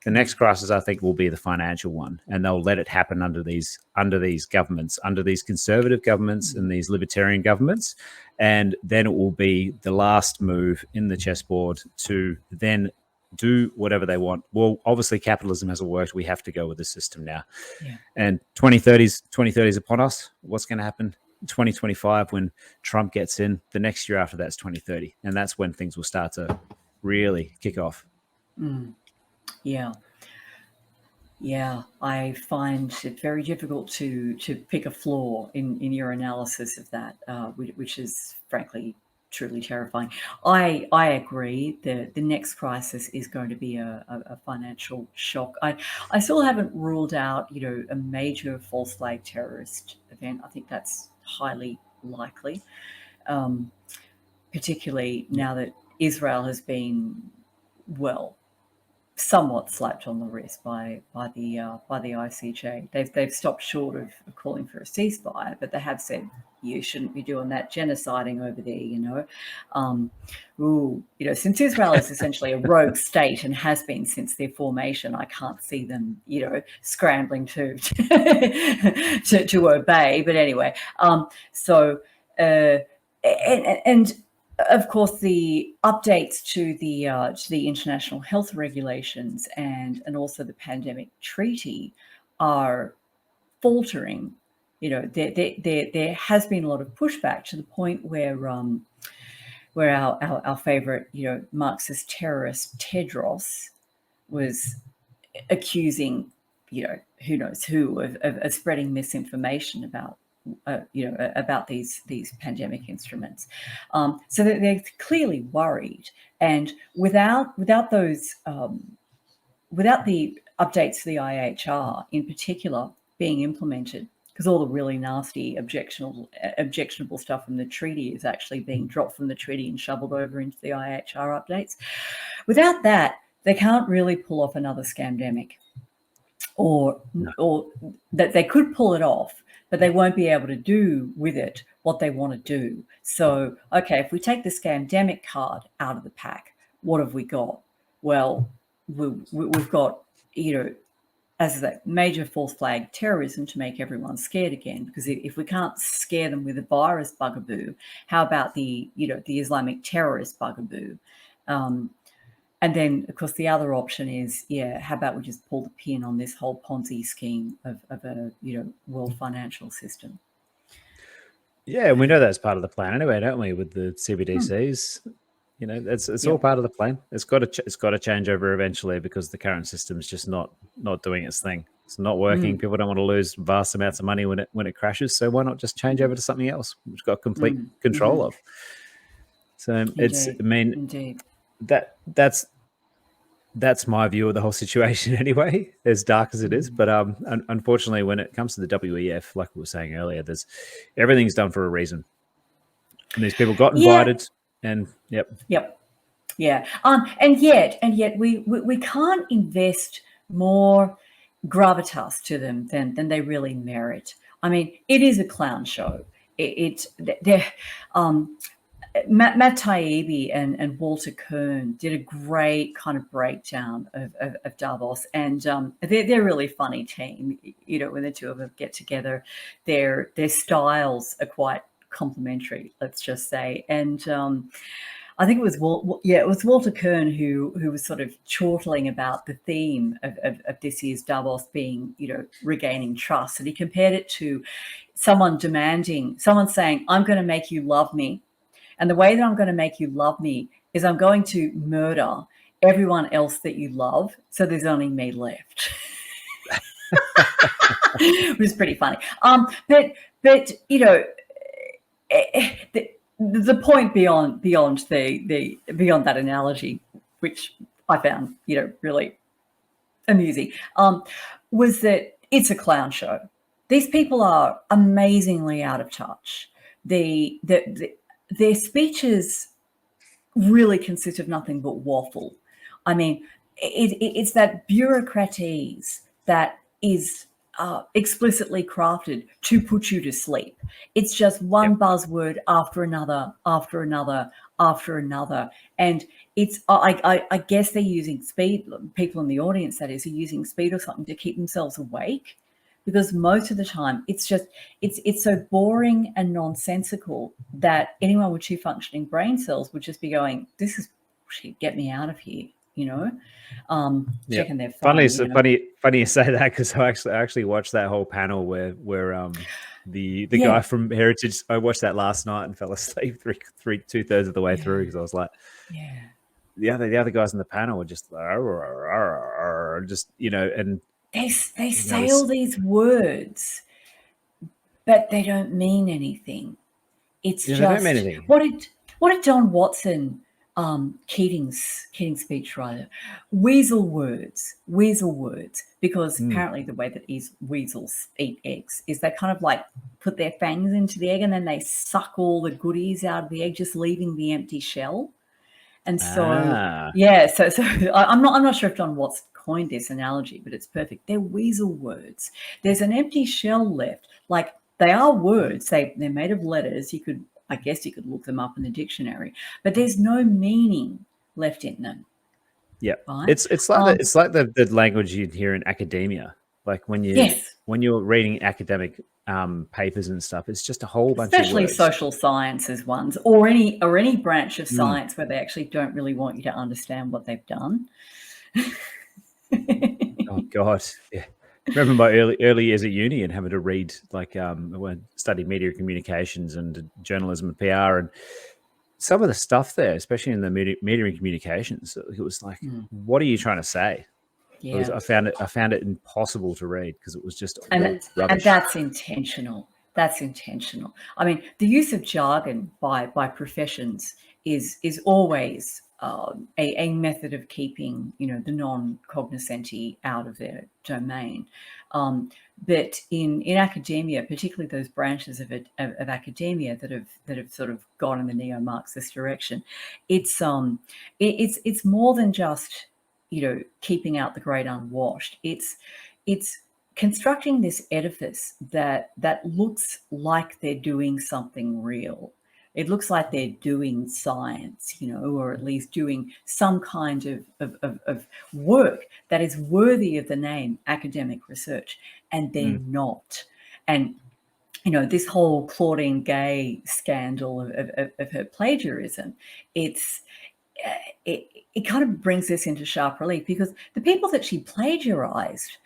S2: The next crisis, I think, will be the financial one, and they'll let it happen under these governments, under these conservative governments and these libertarian governments, and then it will be the last move in the chessboard to then do whatever they want. Well, obviously, capitalism hasn't worked. We have to go with the system now.
S1: Yeah.
S2: And 2030 is upon us. What's going to happen? 2025, when Trump gets in, the next year after that's 2030, and that's when things will start to really kick off.
S1: Yeah, I find it very difficult to pick a flaw in your analysis of that, which is frankly truly terrifying. I agree. The next crisis is going to be a financial shock. I still haven't ruled out a major false flag terrorist event. I think that's highly likely, particularly now that Israel has been, well, somewhat slapped on the wrist by the ICJ. They've stopped short of calling for a ceasefire, but they have said you shouldn't be doing that genociding over there. Since Israel is essentially a rogue state and has been since their formation, I can't see them scrambling to to obey. But anyway, and of course, the updates to the international health regulations and also the pandemic treaty are faltering. There has been a lot of pushback to the point where our favorite Marxist terrorist Tedros was accusing who knows who of spreading misinformation about about these pandemic instruments. So that they're clearly worried, and without those without the updates to the IHR in particular being implemented, because all the really nasty objectionable stuff from the treaty is actually being dropped from the treaty and shoveled over into the IHR updates. Without that, they can't really pull off another scamdemic, or that they could pull it off, but they won't be able to do with it what they want to do. So, okay, if we take the scamdemic card out of the pack, what have we got? Well, we've got, as a major false flag terrorism to make everyone scared again. Because if we can't scare them with a virus bugaboo, how about the Islamic terrorist bugaboo? And then, of course, the other option is, how about we just pull the pin on this whole Ponzi scheme of a world financial system?
S2: Yeah, and we know that's part of the plan anyway, don't we? With the CBDCs, it's all part of the plan. It's got to change over eventually, because the current system is just not doing its thing. It's not working. People don't want to lose vast amounts of money when it crashes. So why not just change over to something else we've got complete control of? So
S1: Indeed.
S2: That's my view of the whole situation anyway, as dark as it is. But unfortunately, when it comes to the WEF, like we were saying earlier, everything's done for a reason. And these people got invited, and
S1: yeah. And yet we can't invest more gravitas to them than they really merit. I mean, it is a clown show. Matt Taibbi and Walter Kern did a great kind of breakdown of Davos, and they're a really funny team. When the two of them get together, their styles are complimentary, let's just say. And I think it was Walter Kern who was sort of chortling about the theme of this year's Davos being, regaining trust. And he compared it to someone saying, I'm going to make you love me. And the way that I'm going to make you love me is I'm going to murder everyone else that you love, so there's only me left. It was pretty funny. But the point beyond that analogy, which I found really amusing, was that it's a clown show. These people are amazingly out of touch. Their speeches really consist of nothing but waffle. I mean, it's that bureaucratese that is explicitly crafted to put you to sleep. It's just one buzzword after another, after another, after another. And it's, I guess they're using speed, people in the audience, that is, are using speed or something to keep themselves awake. Because most of the time it's so boring and nonsensical that anyone with 2 functioning brain cells would just be going, this is bullshit, get me out of here, checking their phone.
S2: Funny you say that, because I actually watched that whole panel where the guy from Heritage, I watched that last night and fell asleep 2/3 of the way through, because I was like, the other guys in the panel were just and
S1: They say all these words, but they don't mean anything. It's just, they don't mean anything. What did John Watson, Keating's speechwriter, weasel words, because apparently the way that weasels eat eggs is they kind of like put their fangs into the egg and then they suck all the goodies out of the egg, just leaving the empty shell. And so, so I'm not sure if John Watson coined this analogy, but it's perfect. They're weasel words. There's an empty shell left. Like, they are words. They're made of letters. I guess you could look them up in the dictionary, but there's no meaning left in them.
S2: Yeah,
S1: right?
S2: It's like the language you'd hear in academia. Like when you're reading academic papers and stuff, it's just a whole bunch of words.
S1: Especially social sciences ones, or any branch of science where they actually don't really want you to understand what they've done.
S2: Oh God, yeah. Remember my early years at uni and having to read, like, I studied media communications and journalism and PR, and some of the stuff there, especially in the media and communications, it was like, what are you trying to say? Yeah. I found it impossible to read because it was just rubbish.
S1: And that's intentional. That's intentional. I mean, the use of jargon by professions is always a method of keeping, the non-cognoscenti out of their domain. But in academia, particularly those branches of academia that have sort of gone in the neo-Marxist direction, it's more than just, keeping out the great unwashed. It's constructing this edifice that looks like they're doing something real. It looks like they're doing science, or at least doing some kind of work that is worthy of the name academic research, and they're not. And, this whole Claudine Gay scandal of her plagiarism, it kind of brings this into sharp relief, because the people that she plagiarized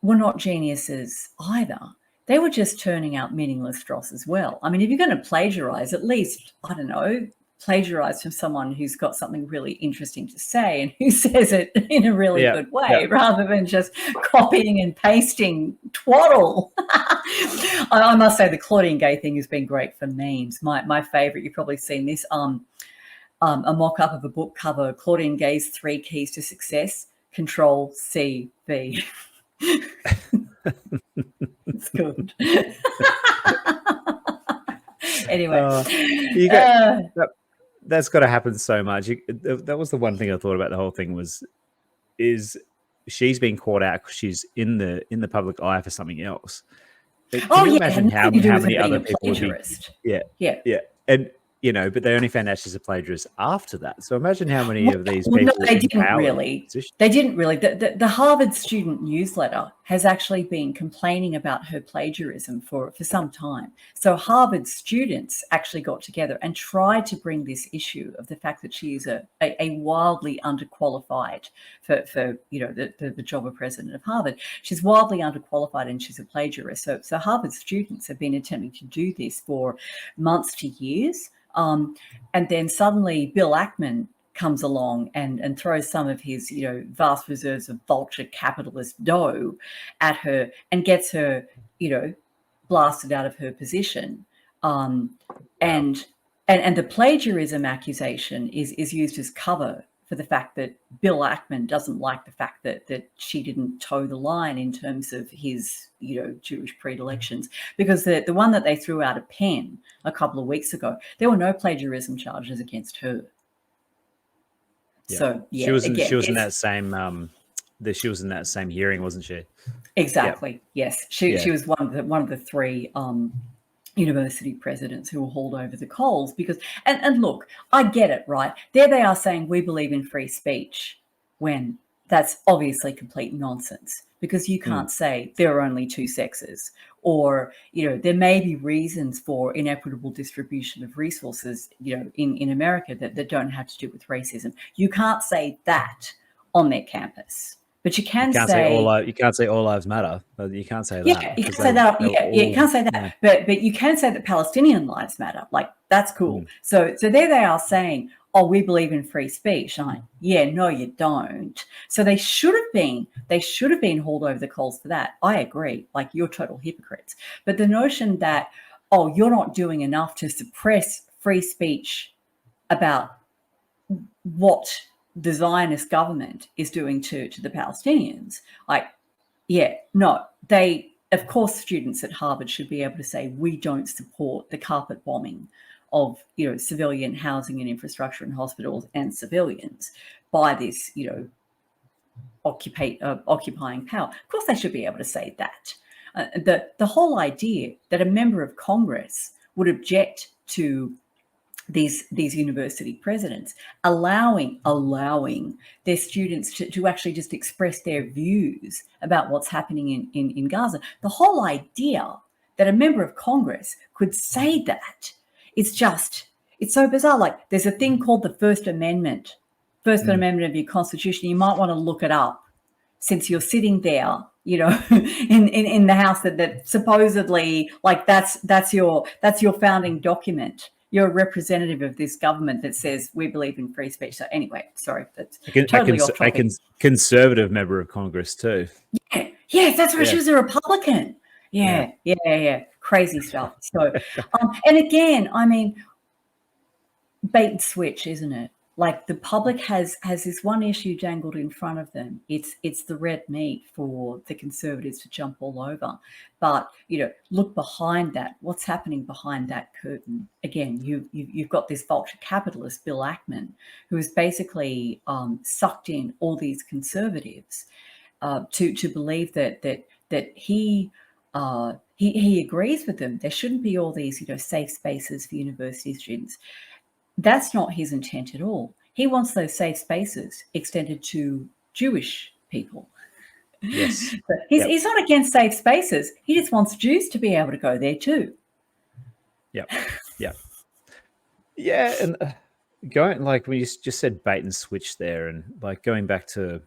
S1: were not geniuses either. They were just turning out meaningless dross as well. I mean, if you're going to plagiarize, at least, I don't know, plagiarize from someone who's got something really interesting to say and who says it in a really good way, rather than just copying and pasting twaddle. I must say the Claudine Gay thing has been great for memes. My favorite, you've probably seen this, a mock-up of a book cover, Claudine Gay's 3 Keys to Success, Control, C, V. It's good. Anyway,
S2: that's got to happen so much. That was the one thing I thought about the whole thing is she's being caught out because she's in the public eye for something else. Can you imagine how many other people would be? Yeah, and but they only found out she's a plagiarist after that. So imagine how many of these people.
S1: No, they didn't really. They didn't really. The Harvard student newsletter has actually been complaining about her plagiarism for some time. So Harvard students actually got together and tried to bring this issue of the fact that she is a wildly underqualified for the job of president of Harvard. She's wildly underqualified and she's a plagiarist. So Harvard students have been attempting to do this for months to years. And then suddenly Bill Ackman comes along and throws some of his, vast reserves of vulture capitalist dough at her and gets her, blasted out of her position. And the plagiarism accusation is used as cover for the fact that Bill Ackman doesn't like the fact that she didn't toe the line in terms of his, Jewish predilections, because the one that they threw out of Penn a couple of weeks ago, there were no plagiarism charges against her.
S2: Yeah.
S1: So
S2: she was in that same hearing, wasn't she?
S1: Exactly.
S2: Yep.
S1: Yes, she was one of the three university presidents who were hauled over the coals because and look, I get it, right? There they are saying we believe in free speech when that's obviously complete nonsense, because you can't say there are only two sexes, or there may be reasons for inequitable distribution of resources in America that don't have to do with racism. You can't say that on their campus, but you can't say
S2: all lives matter. But you can't say that.
S1: Yeah, you can't say that. You can't say that. Yeah. But you can say that Palestinian lives matter. Like, that's cool. So there they are saying, oh, we believe in free speech. I'm like, yeah, no, you don't. So they should have been hauled over the coals for that. I agree. Like, you're total hypocrites. But the notion that, oh, you're not doing enough to suppress free speech about what the Zionist government is doing to the Palestinians, like, yeah, no, of course, students at Harvard should be able to say, we don't support the carpet bombing of, civilian housing and infrastructure and hospitals and civilians by this, occupying power. Of course, they should be able to say that. The whole idea that a member of Congress would object to these university presidents allowing their students to actually just express their views about what's happening in Gaza. The whole idea that a member of Congress could say that, it's so bizarre. Like, there's a thing called the First Amendment of your Constitution. You might want to look it up, since you're sitting there, in the house that supposedly, like, that's your founding document. You're a representative of this government that says we believe in free speech. So anyway, sorry, that's totally off topic.
S2: A conservative member of Congress too.
S1: Yeah, that's why she was a Republican. Yeah. Crazy stuff. So, and again, I mean, bait and switch, isn't it? Like, the public has this one issue dangled in front of them. It's the red meat for the Conservatives to jump all over. But look behind that. What's happening behind that curtain? Again, you've got this vulture capitalist, Bill Ackman, who has basically sucked in all these conservatives to believe that he agrees with them. There shouldn't be all these safe spaces for university students. That's not his intent at all. He wants those safe spaces extended to Jewish people.
S2: Yes.
S1: He's not against safe spaces. He just wants Jews to be able to go there too.
S2: Yep. Yeah. And going, like, we just said bait and switch there, and like going back to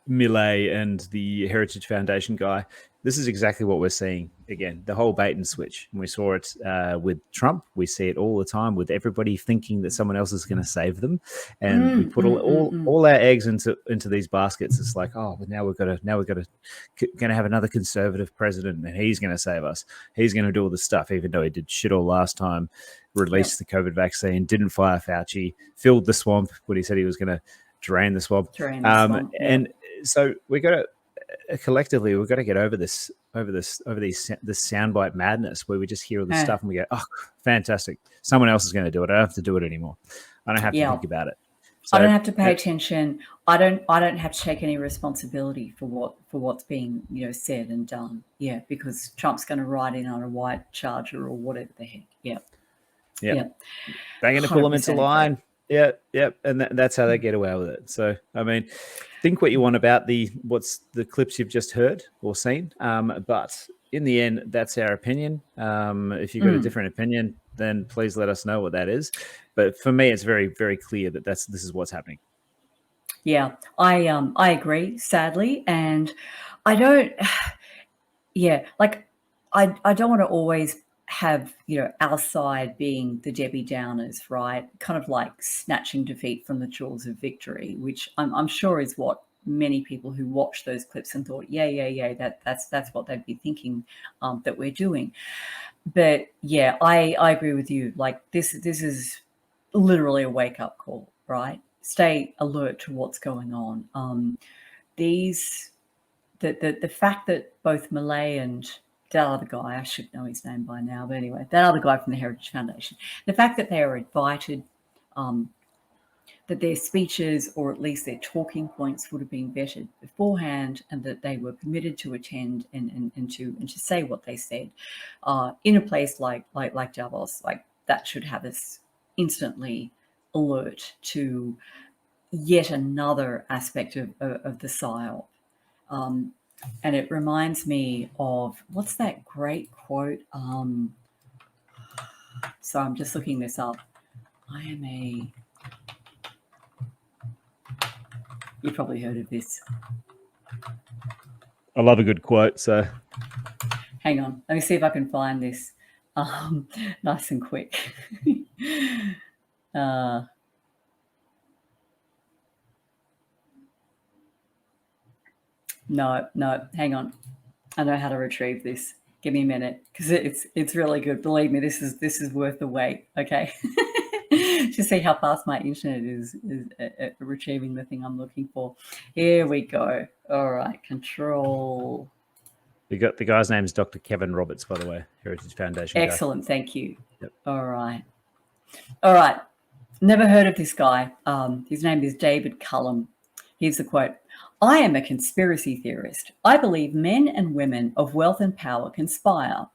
S2: Milei and the Heritage Foundation guy, this is exactly what we're seeing again, the whole bait and switch. And we saw it with Trump. We see it all the time with everybody thinking that someone else is going to save them. And we put all our eggs into these baskets. It's like, oh, but now we're going to have another conservative president and he's going to save us. He's going to do all this stuff, even though he did shit all last time, released the COVID vaccine, didn't fire Fauci, filled the swamp when he said he was going to drain the swamp. And so we got to, collectively, we've got to get over this soundbite madness where we just hear all this stuff and we go, oh, fantastic. Someone else is going to do it. I don't have to do it anymore. I don't have to think about it. So,
S1: I don't have to pay attention. I don't have to take any responsibility for what's being said and done. Yeah, because Trump's going to ride in on a white Charger or whatever the heck. Yeah.
S2: They're going to pull them into line. Yeah, and that's how they get away with it. So, I mean, think what you want about the clips you've just heard or seen, but in the end, that's our opinion. If you've got a different opinion, then please let us know what that is. But for me, it's very, very clear that this is what's happening.
S1: Yeah, I agree, sadly, and I don't. Yeah, like I don't want to always have, our side being the Debbie Downers, right? Kind of like snatching defeat from the jaws of victory, which I'm sure is what many people who watched those clips and thought, yeah, that's what they'd be thinking, that we're doing. But yeah, I agree with you. Like this is literally a wake up call, right? Stay alert to what's going on. The fact that both Milei and that other guy, I should know his name by now, but anyway, that other guy from the Heritage Foundation, the fact that they are invited, that their speeches or at least their talking points would have been vetted beforehand, and that they were permitted to attend and to say what they said, in a place like Davos, like that should have us instantly alert to yet another aspect of the psyop. And it reminds me of, what's that great quote? So I'm just looking this up. You've probably heard of this.
S2: I love a good quote. So
S1: hang on, let me see if I can find this nice and quick. No, hang on. I know how to retrieve this. Give me a minute, because it's really good. Believe me, this is worth the wait. Okay. To see how fast my internet is at retrieving the thing I'm looking for. Here we go. All right, control.
S2: We got the guy's name is Dr. Kevin Roberts, by the way, Heritage Foundation.
S1: Excellent,
S2: guy.
S1: Thank you.
S2: Yep.
S1: All right. Never heard of this guy. His name is David Cullum. Here's the quote. I am a conspiracy theorist. I believe men and women of wealth and power conspire.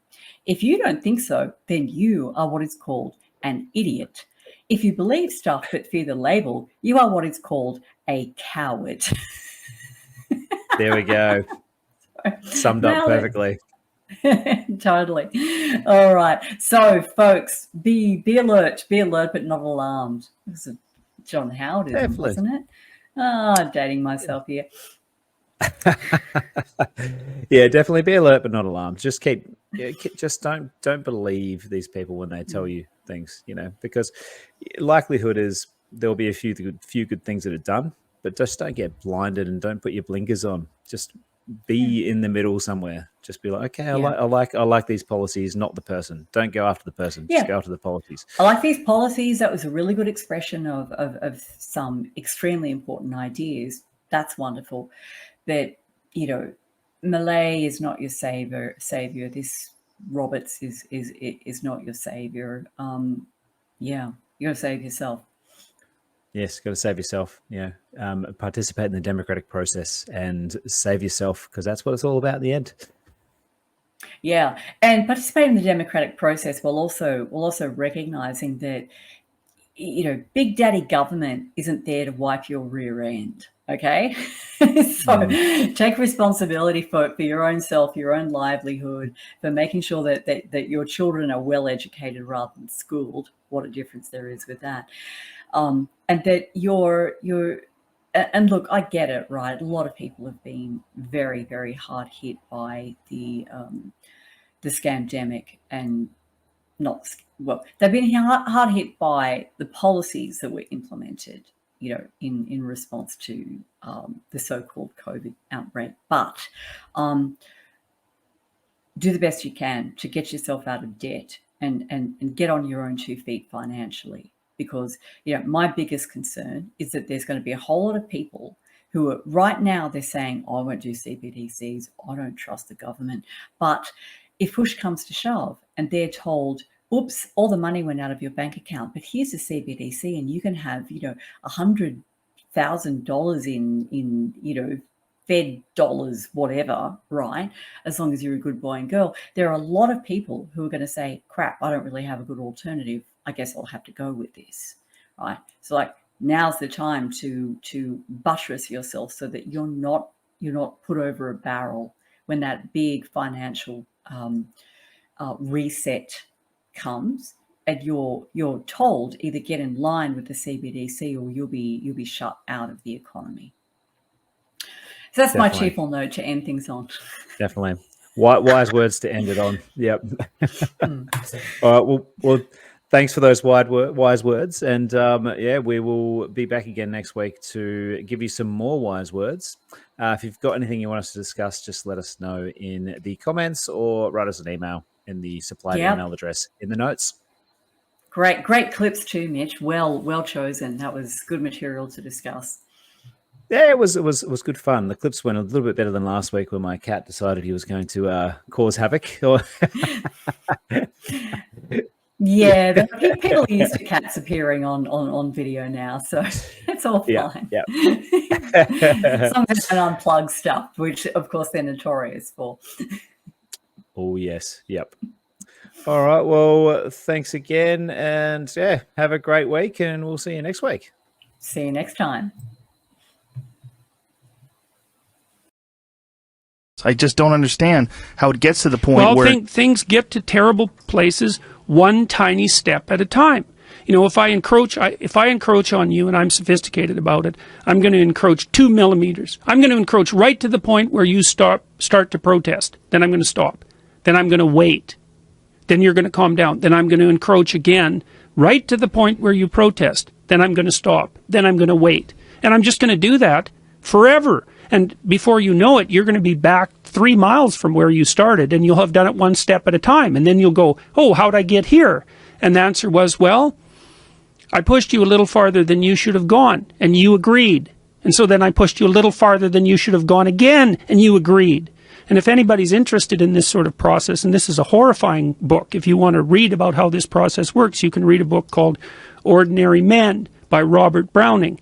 S1: If you don't think so, then you are what is called an idiot. If you believe stuff but fear the label, you are what is called a coward.
S2: There we go. Summed up perfectly.
S1: Totally. All right. So, folks, be alert, but not alarmed. This is John Howard, wasn't it? I'm dating myself here.
S2: Yeah, definitely be alert, but not alarmed. Just don't believe these people when they tell you things, because likelihood is there'll be a few good things that are done, but just don't get blinded and don't put your blinkers on. Just be in the middle somewhere. Just be like, okay, I like these policies, not the person. Don't go after the person. Just go after the policies.
S1: I like these policies. That was a really good expression of some extremely important ideas. That's wonderful. But Milei is not your savior. This Roberts is not your savior. You got to save yourself.
S2: Yes, got to save yourself. Yeah, participate in the democratic process and save yourself, because that's what it's all about in the end.
S1: Yeah, and participate in the democratic process while also recognizing that big daddy government isn't there to wipe your rear end. Okay, so take responsibility for your own self, your own livelihood, for making sure that your children are well educated rather than schooled. What a difference there is with that. And that and look, I get it, right? A lot of people have been very, very hard hit by the scamdemic, and they've been hard hit by the policies that were implemented, in response to the so-called COVID outbreak. But do the best you can to get yourself out of debt and get on your own 2 feet financially. Because, my biggest concern is that there's going to be a whole lot of people who are right now, they're saying, I won't do CBDCs. I don't trust the government. But if push comes to shove and they're told, oops, all the money went out of your bank account, but here's a CBDC and you can have, $100,000 in Fed dollars, whatever, right? As long as you're a good boy and girl. There are a lot of people who are going to say, crap, I don't really have a good alternative. I guess I'll have to go with this, right? So like now's the time to buttress yourself so that you're not put over a barrel when that big financial reset comes, and you're told either get in line with the CBDC or you'll be shut out of the economy. So that's my cheerful note to end things on.
S2: Definitely. Wise words to end it on. Yep. All right. Well, thanks for those wise words. And we will be back again next week to give you some more wise words. If you've got anything you want us to discuss, just let us know in the comments or write us an email in the supplied email address in the notes.
S1: Great clips too, Mitch. Well chosen. That was good material to discuss.
S2: Yeah, it was good fun. The clips went a little bit better than last week when my cat decided he was going to cause havoc.
S1: Yeah, people are used to cats appearing on video now, so it's all fine.
S2: Yeah.
S1: Sometimes they unplug stuff, which of course they're notorious for.
S2: Oh yes, yep. All right, well, thanks again, and have a great week, and we'll see you next week.
S1: See you next time.
S6: I just don't understand how it gets to the point where
S7: things get to terrible places one tiny step at a time. You know, if I encroach on you and I'm sophisticated about it, I'm going to encroach 2 millimeters. I'm going to encroach right to the point where you start to protest. Then I'm going to stop. Then I'm going to wait. Then you're going to calm down. Then I'm going to encroach again right to the point where you protest. Then I'm going to stop. Then I'm going to wait. And I'm just going to do that forever. And before you know it, you're going to be back 3 miles from where you started, and you'll have done it one step at a time. And then you'll go, oh, how'd I get here? And the answer was, well, I pushed you a little farther than you should have gone, and you agreed. And so then I pushed you a little farther than you should have gone again, and you agreed. And if anybody's interested in this sort of process, and this is a horrifying book, if you want to read about how this process works, you can read a book called Ordinary Men by Robert Browning.